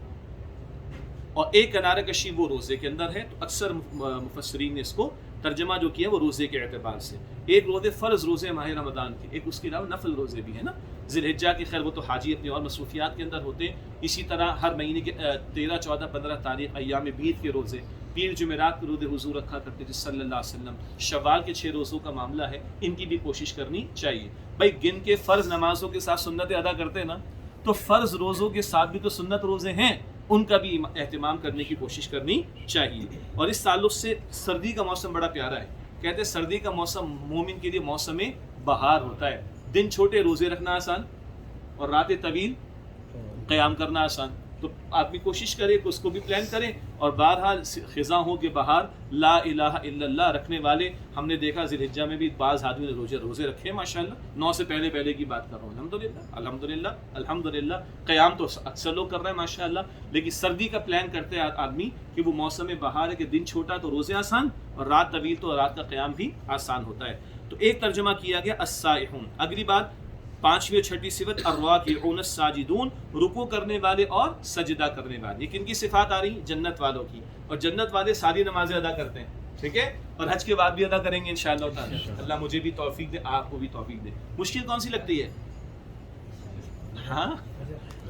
اور ایک کنارہ کشی وہ روزے کے اندر ہے، تو اکثر مفسرین نے اس کو ترجمہ جو کیا وہ روزے کے اعتبار سے، ایک روزے فرض روزے ماہ رمضان کے، ایک اس کے علاوہ نفل روزے بھی ہیں نا، ذی الحجہ کی، خیر وہ تو حاجی اپنی اور مصروفیات کے اندر ہوتے ہیں۔ اسی طرح ہر مہینے کے 13، 14، 15 تاریخ ایام بیت کے روزے، پیر جمعرات کے روزے حضور رکھا کرتے تھے صلی اللہ علیہ وسلم، شوال کے 6 روزوں کا معاملہ ہے، ان کی بھی کوشش کرنی چاہیے۔ بھائی گن کے فرض نمازوں کے ساتھ سنتیں ادا کرتے ہیں نا، تو فرض روزوں کے ساتھ بھی تو سنت روزے ہیں، ان کا بھی اہتمام کرنے کی کوشش کرنی چاہیے۔ اور اس تعلق سے سردی کا موسم بڑا پیارا ہے، کہتے ہیں سردی کا موسم مومن کے لیے موسم بہار ہوتا ہے، دن چھوٹے روزے رکھنا آسان اور راتیں طویل قیام کرنا آسان، تو آدمی کوشش کرے کہ اس کو بھی پلان کریں، اور بہرحال خزاں ہو کہ بہار لا الہ الا اللہ رکھنے والے ہم نے دیکھا ذی الحجہ میں بھی بعض آدمی نے روزے رکھے ماشاءاللہ، 9 سے پہلے کی بات کر رہا ہوں، الحمدللہ قیام تو اکثر لوگ کر رہے ہیں ماشاءاللہ، لیکن سردی کا پلان کرتے ہیں آدمی کہ وہ موسم بہار ہے کہ دن چھوٹا تو روزے آسان اور رات طویل تو رات کا قیام بھی آسان ہوتا ہے۔ تو ایک ترجمہ کیا گیا السائحون۔ اگلی بات 5ویں اور 6ٹھی صفت الراکعون الساجدون، رکوع کرنے والے اور سجدہ کرنے والے۔ یہ کن کی صفات آ رہی؟ جنت والوں کی، اور جنت والے ساری نمازیں ادا کرتے ہیں، ٹھیک ہے، اور حج کے بعد بھی ادا کریں گے انشاءاللہ تعالی۔ اللہ مجھے بھی توفیق دے، آپ کو بھی توفیق دے۔ مشکل کون سی لگتی ہے؟ ہاں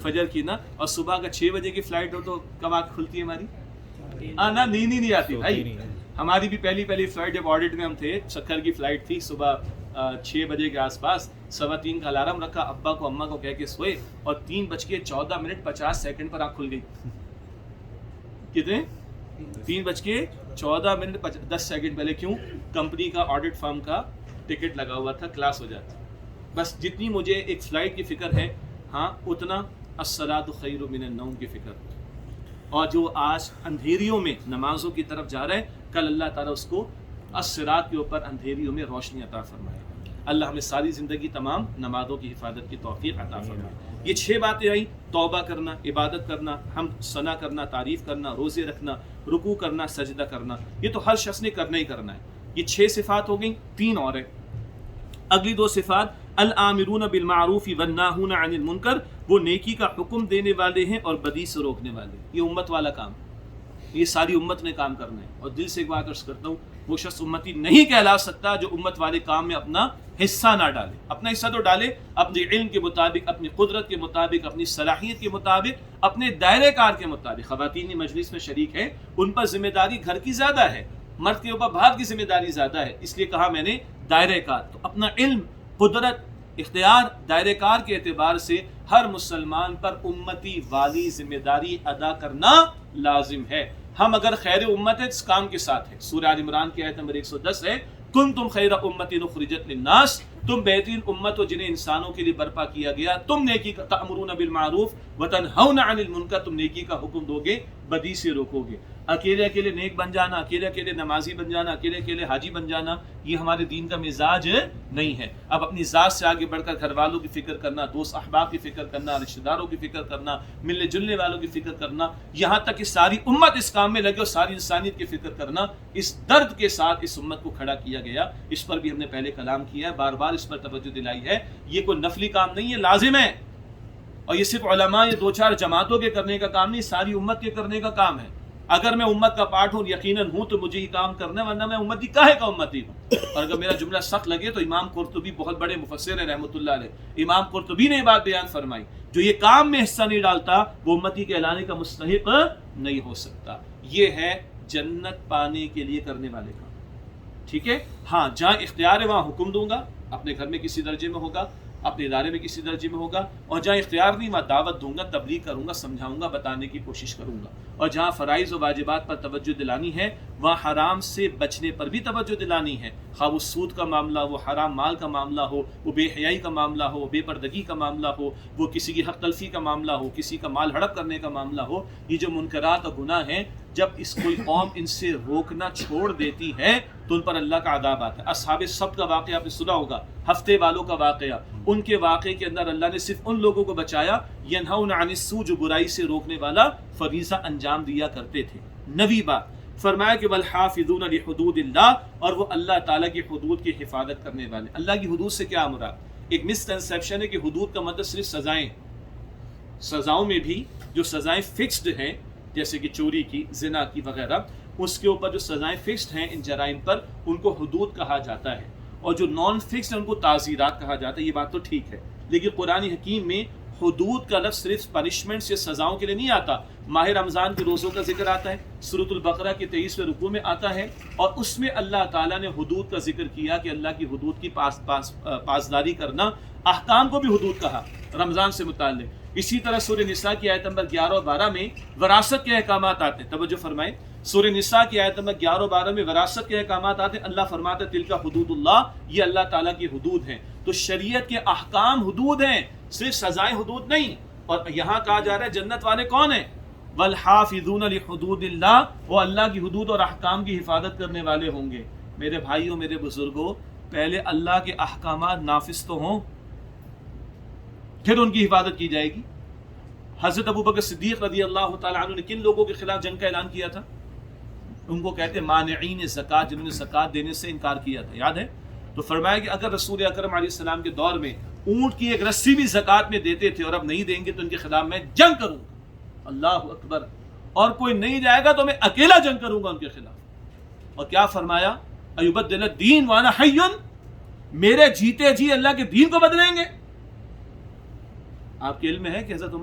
فجر کی نا، اور صبح کا 6 بجے کی فلائٹ ہو تو کب آنکھ کھلتی ہے ہماری؟ نا نیند ہی نہیں آتی بھائی۔ ہماری بھی پہلی فلائٹ جب آڈٹ میں ہم تھے، سکھر کی فلائٹ تھی، صبح 6 بجے کے آس پاس، 3:15 کا الارم رکھا، ابا کو اماں کو کہہ کے سوئے، اور 3:14:50 پر آنکھ کھل گئی۔ کتنے؟ 3:14:10 پہلے۔ کیوں؟ کمپنی کا آڈٹ فرم کا ٹکٹ لگا ہوا تھا، کلاس ہو جاتی۔ بس جتنی مجھے ایک فلائٹ کی فکر ہے، ہاں اتنا الصلاۃ خیر من النوم کی فکر۔ اور جو آج اندھیریوں میں نمازوں کی طرف جا رہا ہے، کل اللہ تعالیٰ اس کو الصراط کے اوپر اندھیریوں میں روشنی عطا فرمائے۔ اللہ ہمیں ساری زندگی تمام نمازوں کی حفاظت کی توفیق عطا فرمائے۔ یہ 6 باتیں آئیں، توبہ کرنا، عبادت کرنا، حمد ثنا کرنا، تعریف کرنا، روزے رکھنا، رکوع کرنا، سجدہ کرنا، یہ تو ہر شخص نے کرنا ہی کرنا ہے۔ یہ 6 صفات ہو گئیں، 3 اور ہیں۔ اگلی 2 صفات الآمرون بالمعروف والناہون عن المنکر، وہ نیکی کا حکم دینے والے ہیں اور بدی سے روکنے والے۔ یہ امت والا کام، یہ ساری امت نے کام کرنا ہے۔ اور دل سے ایک بات عرض کرتا ہوں، وہ شخص امتی نہیں کہلا سکتا جو امت والے کام میں اپنا حصہ نہ ڈالے۔ اپنا حصہ تو ڈالے، اپنے علم کے مطابق، اپنی قدرت کے مطابق، اپنی صلاحیت کے مطابق، اپنے دائرہ کار کے مطابق۔ خواتین مجلس میں شریک ہیں، ان پر ذمہ داری گھر کی زیادہ ہے، مرد کے اوپر باہر کی ذمہ داری زیادہ ہے، اس لیے کہا میں نے دائرہ کار۔ تو اپنا علم، قدرت، اختیار، دائرہ کار کے اعتبار سے ہر مسلمان پر امتی والی ذمہ داری ادا کرنا لازم ہے۔ ہم اگر خیر امت ہے اس کام کے ساتھ ہے. سورہ آل عمران کی آیت نمبر 110 ہے کنتم خیر امت اخرجت للناس، تم بہترین امت ہو جنہیں انسانوں کے لیے برپا کیا گیا. تم نیکی کا تأمرون بالمعروف وتنہون عن المنکر، تم نیکی کا حکم دو گے بدی سے روکو گے. اکیلے اکیلے نیک بن جانا، اکیلے اکیلے نمازی بن جانا، اکیلے اکیلے حاجی بن جانا، یہ ہمارے دین کا مزاج نہیں ہے. اب اپنی ذات سے آگے بڑھ کر گھر والوں کی فکر کرنا، دوست احباب کی فکر کرنا، رشتہ داروں کی فکر کرنا، ملنے جلنے والوں کی فکر کرنا، یہاں تک کہ ساری امت اس کام میں لگے اور ساری انسانیت کی فکر کرنا، اس درد کے ساتھ اس امت کو کھڑا کیا گیا. اس پر بھی ہم نے پہلے کلام کیا ہے، بار بار اس پر توجہ دلائی ہے. یہ کوئی نفلی کام نہیں ہے، لازم ہے. اور یہ صرف علماء یا 2-4 جماعتوں کے کرنے کا کام نہیں، ساری امت کے کرنے کا کام ہے. اگر میں امت کا پارٹ ہوں، یقیناً ہوں، تو مجھے یہ کام کرنا ہے، ورنہ میں امتی کاہے کا امتی ہوں. اور اگر میرا جملہ سخت لگے تو امام قرطبی بہت بڑے مفسر ہیں رحمۃ اللہ علیہ، امام قرطبی نے یہ بات بیان فرمائی، جو یہ کام میں حصہ نہیں ڈالتا وہ امتی کہلانے کا مستحق نہیں ہو سکتا. یہ ہے جنت پانے کے لیے کرنے والے کام. ٹھیک ہے. ہاں جہاں اختیار ہے وہاں حکم دوں گا، اپنے گھر میں کسی درجے میں ہوگا، اپنے ادارے میں کسی درجے میں ہوگا. اور جہاں اختیار نہیں وہاں دعوت دوں گا، تبلیغ کروں گا، سمجھاؤں گا، بتانے کی کوشش کروں گا. اور جہاں فرائض و واجبات پر توجہ دلانی ہے وہاں حرام سے بچنے پر بھی توجہ دلانی ہے. خواہ وہ سود کا معاملہ ہو، حرام مال کا معاملہ ہو، وہ بے حیائی کا معاملہ ہو، بے پردگی کا معاملہ ہو، وہ کسی کی حق تلفی کا معاملہ ہو، کسی کا مال ہڑپ کرنے کا معاملہ ہو. یہ جو منکرات اور گناہ ہیں، جب اس کوئی قوم ان سے روکنا چھوڑ دیتی ہے تو ان پر اللہ کا عذاب آتا ہے. اصحاب السبت کا واقعہ آپ نے سنا ہوگا، ہفتے والوں کا واقعہ. ان کے واقعے کے اندر اللہ نے صرف ان لوگوں کو بچایا ینہون عن السوء، جو برائی سے روکنے والا فریضہ انجام دیا کرتے تھے. نویں بات فرمایا کہ والحافظون لحدود اللہ، اور وہ اللہ تعالیٰ کی حدود کی حفاظت کرنے والے. اللہ کی حدود سے کیا مراد؟ ایک مسکنسیپشن ہے کہ حدود کا مطلب صرف سزائیں. سزاؤں میں بھی جو سزائیں فکسڈ ہیں، جیسے کہ چوری کی، زنا کی وغیرہ، اس کے اوپر جو سزائیں فکسڈ ہیں ان جرائم پر، ان کو حدود کہا جاتا ہے. اور جو نان فکسڈ ہیں ان کو تعزیرات کہا جاتا ہے. یہ بات تو ٹھیک ہے، لیکن قرآن حکیم میں حدود کا لفظ صرف پنشمنٹ یا سزاؤں کے لیے نہیں آتا. ماہ رمضان کے روزوں کا ذکر آتا ہے، سورۃ البقرہ کے 23ویں رکوع میں آتا ہے، اور اس میں اللہ تعالیٰ نے حدود کا ذکر کیا کہ اللہ کی حدود کی پاسداری کرنا. احکام کو بھی حدود کہا رمضان سے متعلق. اسی طرح سورہ نساء کی آیت نمبر 11 اور 12 میں وراثت کے احکامات آتے ہیں. توجہ فرمائیں، سورہ نساء کی آیت نمبر 11 اور 12 میں وراثت کے احکامات آتے ہیں. اللہ فرماتا ہے تلک حدود اللہ، یہ اللہ تعالیٰ کی حدود ہیں. تو شریعت کے احکام حدود ہیں، صرف سزائیں حدود نہیں. اور یہاں کہا جا رہا ہے جنت والے کون ہیں؟ والحافظون لحدود اللہ، وہ اللہ کی حدود اور احکام کی حفاظت کرنے والے ہوں گے. میرے بھائیوں، میرے بزرگوں، پہلے اللہ کے احکامات نافذ تو ہوں، پھر ان کی حفاظت کی جائے گی. حضرت ابوبکر صدیق رضی اللہ تعالیٰ عنہ نے کن لوگوں کے خلاف جنگ کا اعلان کیا تھا؟ ان کو کہتے ہیں مانعین زکوٰۃ، جنہوں نے زکوٰۃ دینے سے انکار کیا تھا. یاد ہے؟ تو فرمایا کہ اگر رسول اکرم علیہ السلام کے دور میں اونٹ کی ایک رسی بھی زکوٰۃ میں دیتے تھے اور اب نہیں دیں گے تو ان کے خلاف میں جنگ کروں گا. اللہ اکبر. اور کوئی نہیں جائے گا تو میں اکیلا جنگ کروں گا ان کے خلاف. اور کیا فرمایا؟ ایبدل الدین وانا حی، میرے جیتے جی اللہ کے دین کو بدلیں گے. آپ کے علم میں ہے کہ حضرت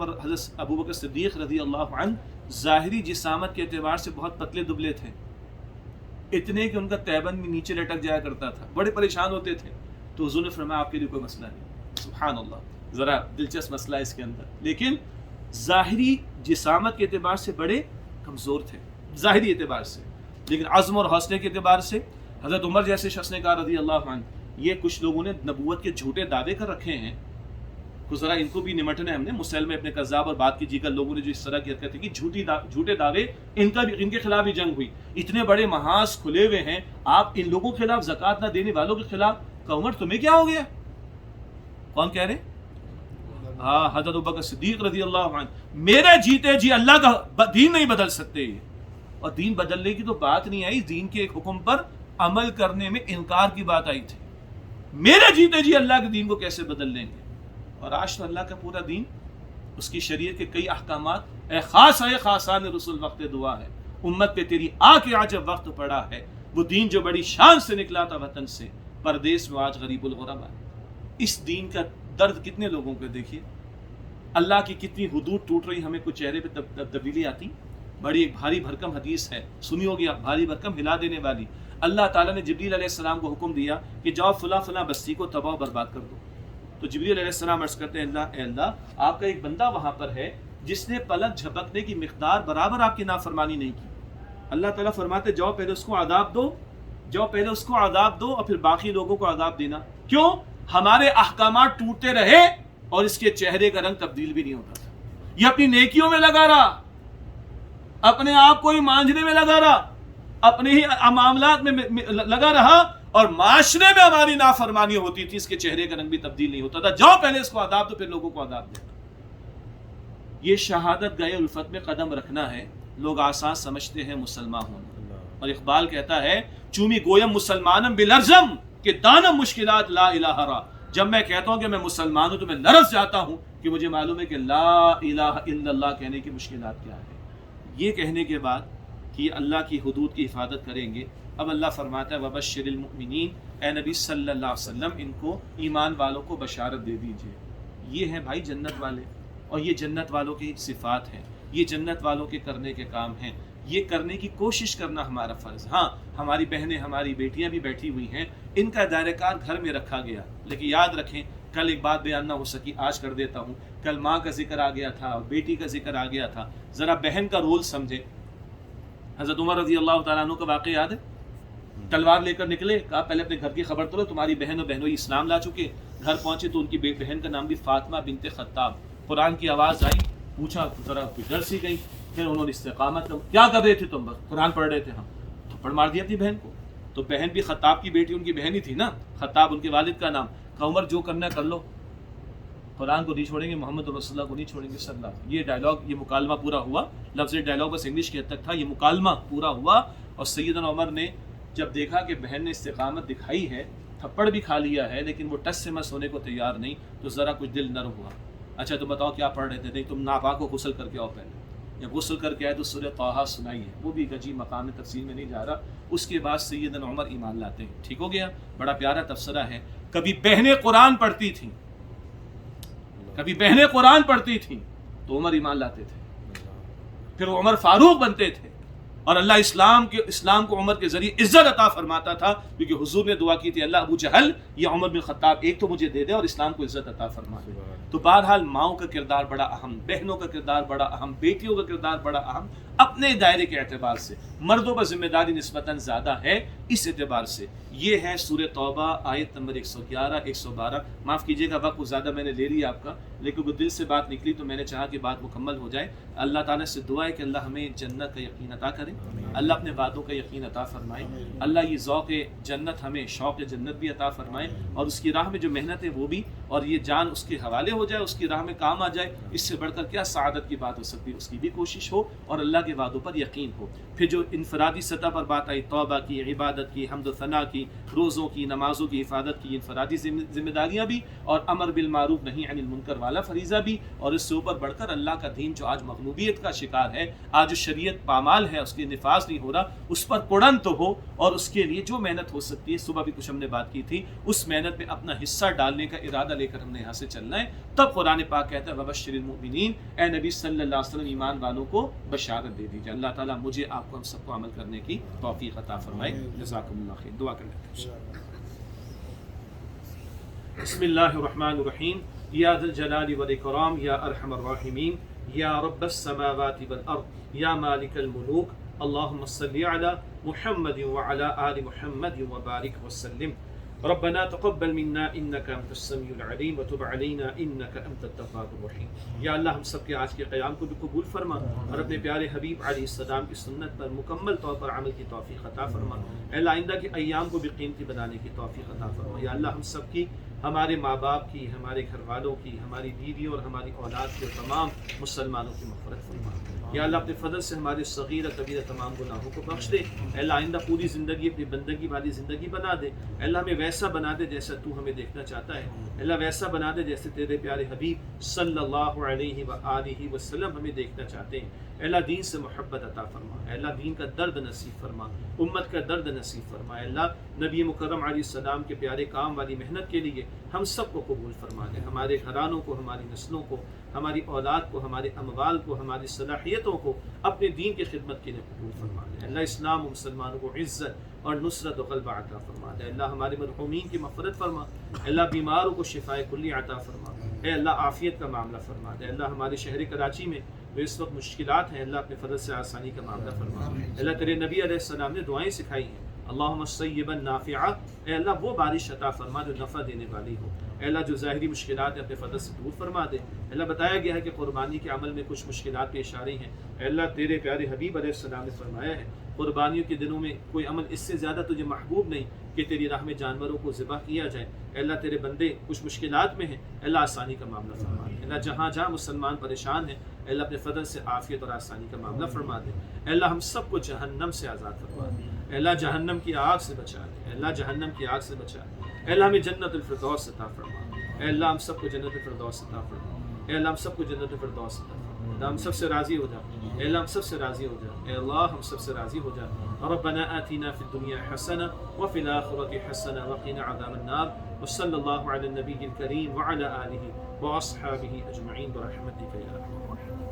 ابوبکر صدیق رضی اللہ عنہ ظاہری جسامت کے اعتبار سے بہت پتلے دبلے تھے، اتنے کہ ان کا تیبند بھی نیچے لٹک جایا کرتا تھا، بڑے پریشان ہوتے تھے. تو حضور نے فرمایا آپ کے لیے کوئی مسئلہ نہیں. سبحان اللہ، ذرا دلچسپ مسئلہ ہے اس کے اندر. لیکن ظاہری جسامت کے اعتبار سے بڑے کمزور تھے ظاہری اعتبار سے، لیکن عزم اور حوصلے کے اعتبار سے حضرت عمر جیسے شخص نے کہا رضی اللہ عنہ، یہ کچھ لوگوں نے نبوت کے جھوٹے دعوے کر رکھے ہیں، تو ذرا ان کو بھی نمٹنا ہے ہم نے. مسلمہ ابن کذاب اور بات کی جی کر لوگوں نے جو اس طرح کی حرکت کی، جھوٹے دعوے، ان کے خلاف بھی جنگ ہوئی. اتنے بڑے محاذ کھلے ہوئے ہیں، آپ ان لوگوں کے خلاف، زکوٰۃ نہ دینے والوں کے خلاف. کہ عمر تمہیں کیا ہو گیا؟ کون کہہ رہے؟ ہاں، حضرت ابوبکر صدیق رضی اللہ عنہ. میرے جیتے جی اللہ کا دین نہیں بدل سکتے. اور دین بدلنے کی تو بات نہیں آئی، دین کے ایک حکم پر عمل کرنے میں انکار کی بات آئی تھی. میرے جیتے جی اللہ کے دین کو کیسے بدل لیں گے؟ اور آج تو اللہ کا پورا دین، اس کی شریعت کے کئی احکامات، اے خاص ہے خاصان رسول وقت دعا ہے، امت پہ تیری آ کے آج وقت پڑا ہے. وہ دین جو بڑی شان سے نکلا تھا وطن سے، پردیس میں آج غریب الغربا ہے. اس دین کا درد کتنے لوگوں کو دیکھیے. اللہ کی کتنی حدود ٹوٹ رہی، ہمیں کچھ چہرے پہ تبدیلی آتی. بڑی ایک بھاری بھرکم حدیث ہے، سنی ہوگی آپ، بھاری بھرکم ہلا دینے والی. اللہ تعالیٰ نے جبریل علیہ السلام کو حکم دیا کہ جاؤ فلاں فلاں بستی کو تباہ و برباد کر دو. تو جبریل علیہ السلام عرض کرتے ہیں اے اللہ، آپ کا ایک بندہ وہاں پر ہے جس نے پلک جھپکنے کی مقدار برابر آپ کی نافرمانی نہیں کی. اللہ تعالیٰ فرماتے جاؤ پہلے اس کو عذاب دو، جاؤ پہلے اس کو عذاب دو اور پھر باقی لوگوں کو عذاب دینا. کیوں؟ ہمارے احکامات ٹوٹتے رہے اور اس کے چہرے کا رنگ تبدیل بھی نہیں ہوتا تھا. یہ اپنی نیکیوں میں لگا رہا، اپنے آپ کو ہی مانجنے میں لگا رہا، اپنے ہی معاملات میں لگا رہا اور معاشرے میں ہماری نافرمانی ہوتی تھی، اس کے چہرے کا رنگ بھی تبدیل نہیں ہوتا تھا. جاؤ پہلے اس کو عذاب دو پھر لوگوں کو عذاب دے. یہ شہادت گاہ الفت میں قدم رکھنا ہے. لوگ آسان سمجھتے ہیں مسلمان ہونا، اور اقبال کہتا ہے چومی گویم مسلمانم بلرزم کہ دانم مشکلات لا الہ را. جب میں کہتا ہوں کہ میں مسلمان ہوں تو میں لرز جاتا ہوں کہ مجھے معلوم ہے کہ لا الہ الا اللہ کہنے کی مشکلات کیا ہے. یہ کہنے کے بعد کہ اللہ کی حدود کی حفاظت کریں گے، اب اللہ فرماتا ہے وبشر المؤمنین، اے نبی صلی اللہ علیہ وسلم ان کو ایمان والوں کو بشارت دے دیجئے. یہ ہیں بھائی جنت والے، اور یہ جنت والوں کی صفات ہیں، یہ جنت والوں کے کرنے کے کام ہیں. یہ کرنے کی کوشش کرنا ہمارا فرض. ہاں ہماری بہنیں ہماری بیٹیاں بھی بیٹھی ہوئی ہیں، ان کا دائرہ کار گھر میں رکھا گیا، لیکن یاد رکھیں کل ایک بات بیان نہ ہو سکی آج کر دیتا ہوں. کل ماں کا ذکر آ گیا تھا اور بیٹی کا ذکر آ گیا تھا. ذرا بہن کا رول سمجھے. حضرت عمر رضی اللہ تعالیٰ عنہ کا واقعہ یاد ہے؟ تلوار لے کر نکلے، کہا پہلے اپنے گھر کی خبر تو لو، تمہاری بہن اور بہنوئی اسلام لا چکے. گھر پہنچے تو ان کی بہن کا نام بھی فاطمہ بنت خطاب. قرآن کی آواز آئی، پوچھا ذرا ڈر سی گئی. پھر انہوں نے استقامت، کیا کر رہے تھے تم؟ بس قرآن پڑھ رہے تھے. ہم تھپڑ مار دیا اپنی بہن کو. تو بہن بھی خطاب کی بیٹی ان کی بہن ہی تھی نا، خطاب ان کے والد کا نام. کہ عمر جو کرنا کر لو، قرآن کو نہیں چھوڑیں گے، محمد رسول اللہ کو نہیں چھوڑیں گے صلی اللہ علیہ وسلم. یہ ڈائلاگ، یہ مکالمہ پورا ہوا. لفظ ڈائلاگ بس انگلش کے حد تک تھا، یہ مکالمہ پورا ہوا. اور سیدنا عمر نے جب دیکھا کہ بہن نے استقامت دکھائی ہے، تھپڑ بھی کھا لیا ہے لیکن وہ ٹس سے مس ہونے کو تیار نہیں، تو ذرا کچھ دل نرم ہوا. اچھا تو بتاؤ کیا پڑھ رہے تھے؟ نہیں تم ناپاک کو غسل کر کے آؤ پہلے. جب غسل کر کے آئے تو سورہ طٰہٰ سنائی ہے، وہ بھی عجیب مقام میں تفصیل میں نہیں جا رہا. اس کے بعد سیدنا عمر ایمان لاتے ہیں. ٹھیک ہو گیا؟ بڑا پیارا تبصرہ ہے. کبھی بہنیں قرآن پڑھتی تھیں، کبھی بہنیں قرآن پڑھتی تھیں تو عمر ایمان لاتے تھے. پھر وہ عمر فاروق بنتے تھے اور اللہ اسلام کو عمر کے ذریعے عزت عطا فرماتا تھا، کیونکہ حضور نے دعا کی تھی اللہ ابو جہل یا عمر بن خطاب ایک تو مجھے دے دے اور اسلام کو عزت عطا فرما دے. تو بہرحال ماؤں کا کردار بڑا اہم، بہنوں کا کردار بڑا اہم، بیٹیوں کا کردار بڑا اہم. اپنے دائرے کے اعتبار سے مردوں پر ذمہ داری نسبتاً زیادہ ہے. اس اعتبار سے یہ ہے سورہ توبہ آیت نمبر 111 112. معاف کیجیے گا وقت زیادہ میں نے لے لیا آپ کا، لیکن وہ دل سے بات نکلی تو میں نے چاہا کہ بات مکمل ہو جائے. اللہ تعالیٰ سے دعا ہے کہ اللہ ہمیں جنت کا یقین عطا کرے، اللہ اپنے وعدوں کا یقین عطا فرمائے. اللہ یہ ذوق جنت ہمیں شوق جنت بھی عطا فرمائے، اور اس کی راہ میں جو محنت ہے وہ بھی، اور یہ جان اس کے حوالے ہو جائے، اس کی راہ میں کام آ جائے. اس سے بڑھ کر کیا سعادت کی بات ہو سکتی ہے؟ اس کی بھی کوشش ہو اور اللہ کے وعدوں پر یقین ہو. پھر جو انفرادی سطح پر بات آئی، توبہ کی، عبادت کی، حمد و ثنا کی، روزوں کی، نمازوں کی حفاظت کی، انفرادی ذمہ داریاں بھی، اور امر بالمعروف نہی عن المنکر والا فریضہ بھی. اور اس سے اوپر بڑھ کر اللہ کا دین جو آج مغلوبیت کا شکار ہے، آج جو شریعت پامال ہے، اس کی نفاذ نہیں ہو رہا، اس پر قڑن تو ہو، اور اس کے لیے جو محنت ہو سکتی ہے، صبح بھی کچھ ہم نے بات کی تھی، اس محنت میں اپنا حصہ ڈالنے کا ارادہ لے کر ہم نے یہاں سے چلنا ہے. تب قرآن پاک کہتا ہے وبشر المؤمنین، اے نبی صلی اللہ علیہ وسلم ایمان والوں کو بشارت دے دیجیے. اللہ تعالیٰ مجھے آپ کو ہم سب کو عمل کرنے کی توفیق عطا فرمائے. جزاکم اللہ خیر. دعا کر لیتے ہیں. بسم اللہ الرحمن الرحیم. یا ذا الجلال والاکرام، یا ارحم الراحمین، یا رب السماوات والارض، یا مالک الملوک. اللهم صل على محمد وعلى آل محمد وبارك وسلم. ربنا تقبل منا انك انت السميع العليم وتب علينا انك انت التواب الرحيم. یا اللہ ہم سب کے آج کے قیام کو بھی قبول فرما، اور اپنے پیارے حبیب علیہ السلام کی سنت پر مکمل طور پر عمل کی توفیق عطا فرما. اے اللہ آئندہ کے ایام کو بھی قیمتی بنانے کی توفیق عطا فرما. یا اللہ ہم سب کی، ہمارے ماں باپ کی، ہمارے گھر والوں کی، ہماری بیوی اور ہماری اولاد کے تمام مسلمانوں کی مغفرت فرما. یا اللہ اپنے فضل سے ہمارے صغیر کبیرہ تمام گناہوں کو بخش دے. اے اللہ آئندہ پوری زندگی اپنی بندگی والی زندگی بنا دے. اے اللہ ہمیں ویسا بنا دے جیسا تو ہمیں دیکھنا چاہتا ہے. اے اللہ ویسا بنا دے جیسے تیرے پیارے حبیب صلی اللہ علیہ وآلہ وسلم ہمیں دیکھنا چاہتے ہیں. اے اللہ دین سے محبت عطا فرما. اے اللہ دین کا درد نصیب فرما، امت کا درد نصیب فرما. اے اللہ نبی مکرم علیہ السلام کے پیارے کام والی محنت کے لیے ہم سب کو قبول فرما دے. ہمارے گھرانوں کو، ہماری نسلوں کو، ہماری اولاد کو، ہمارے اموال کو، ہماری صلاحیتوں کو اپنے دین کی خدمت کے لیے قبول فرما دے. اللہ اسلام و مسلمانوں کو عزت اور نصرت و غلبہ عطا فرما دے. اللہ ہمارے مرحومین کی مغفرت فرما. اللہ بیماروں کو شفائے کلی عطا فرما. اے اللہ عافیت کا معاملہ فرما دے. اللہ ہمارے شہر کراچی میں جو اس وقت مشکلات ہیں اللہ اپنے فضل سے آسانی کا معاملہ فرما. اللہ تیرے نبی علیہ السلام نے دعائیں سکھائی ہیں، اللہم صیبا نافعا، اے اللہ وہ بارش عطا فرما جو نفع دینے والی ہو. اے اللہ جو ظاہری مشکلات ہیں اپنے فضل سے دور فرما دے. اے اللہ بتایا گیا ہے کہ قربانی کے عمل میں کچھ مشکلات پیش آ رہی ہیں. اے اللہ تیرے پیارے حبیب علیہ السلام نے فرمایا ہے قربانیوں کے دنوں میں کوئی عمل اس سے زیادہ تجھے محبوب نہیں کہ تیری راہ میں جانوروں کو ذبح کیا جائے. اے اللہ تیرے بندے کچھ مشکلات میں ہیں، اے اللہ آسانی کا معاملہ فرما دے. اے اللہ جہاں جہاں مسلمان پریشان ہیں اے اللہ اپنے فضل سے عافیت اور آسانی کا معاملہ فرما دے. اے اللہ ہم سب کو جہنم سے آزاد فرما دے. اے اللہ جہنم کی آگ سے بچا دے. اے اللہ جہنم کی آگ سے بچا دے. اے اللہ ہمیں جنت الفردوس عطا فرما. اے اللہ ہم سب کو جنت الفردوس عطا فرما. اے اللہ ہم سب کو جنت الفردوس عطا فرما. اللہ ہم سب سے راضی ہو جا. اے اللہ ہم سب سے راضی ہو جا. اے اللہ ہم سب سے راضی ہو جا. ربنا آتنا فی الدنیا حسنہ وفی الآخرۃ حسنہ وقنا عذاب النار. وصلی اللہ علی النبی الکریم وعلی آلہ واصحابہ اجمعین برحمتک یا ارحم الراحمین.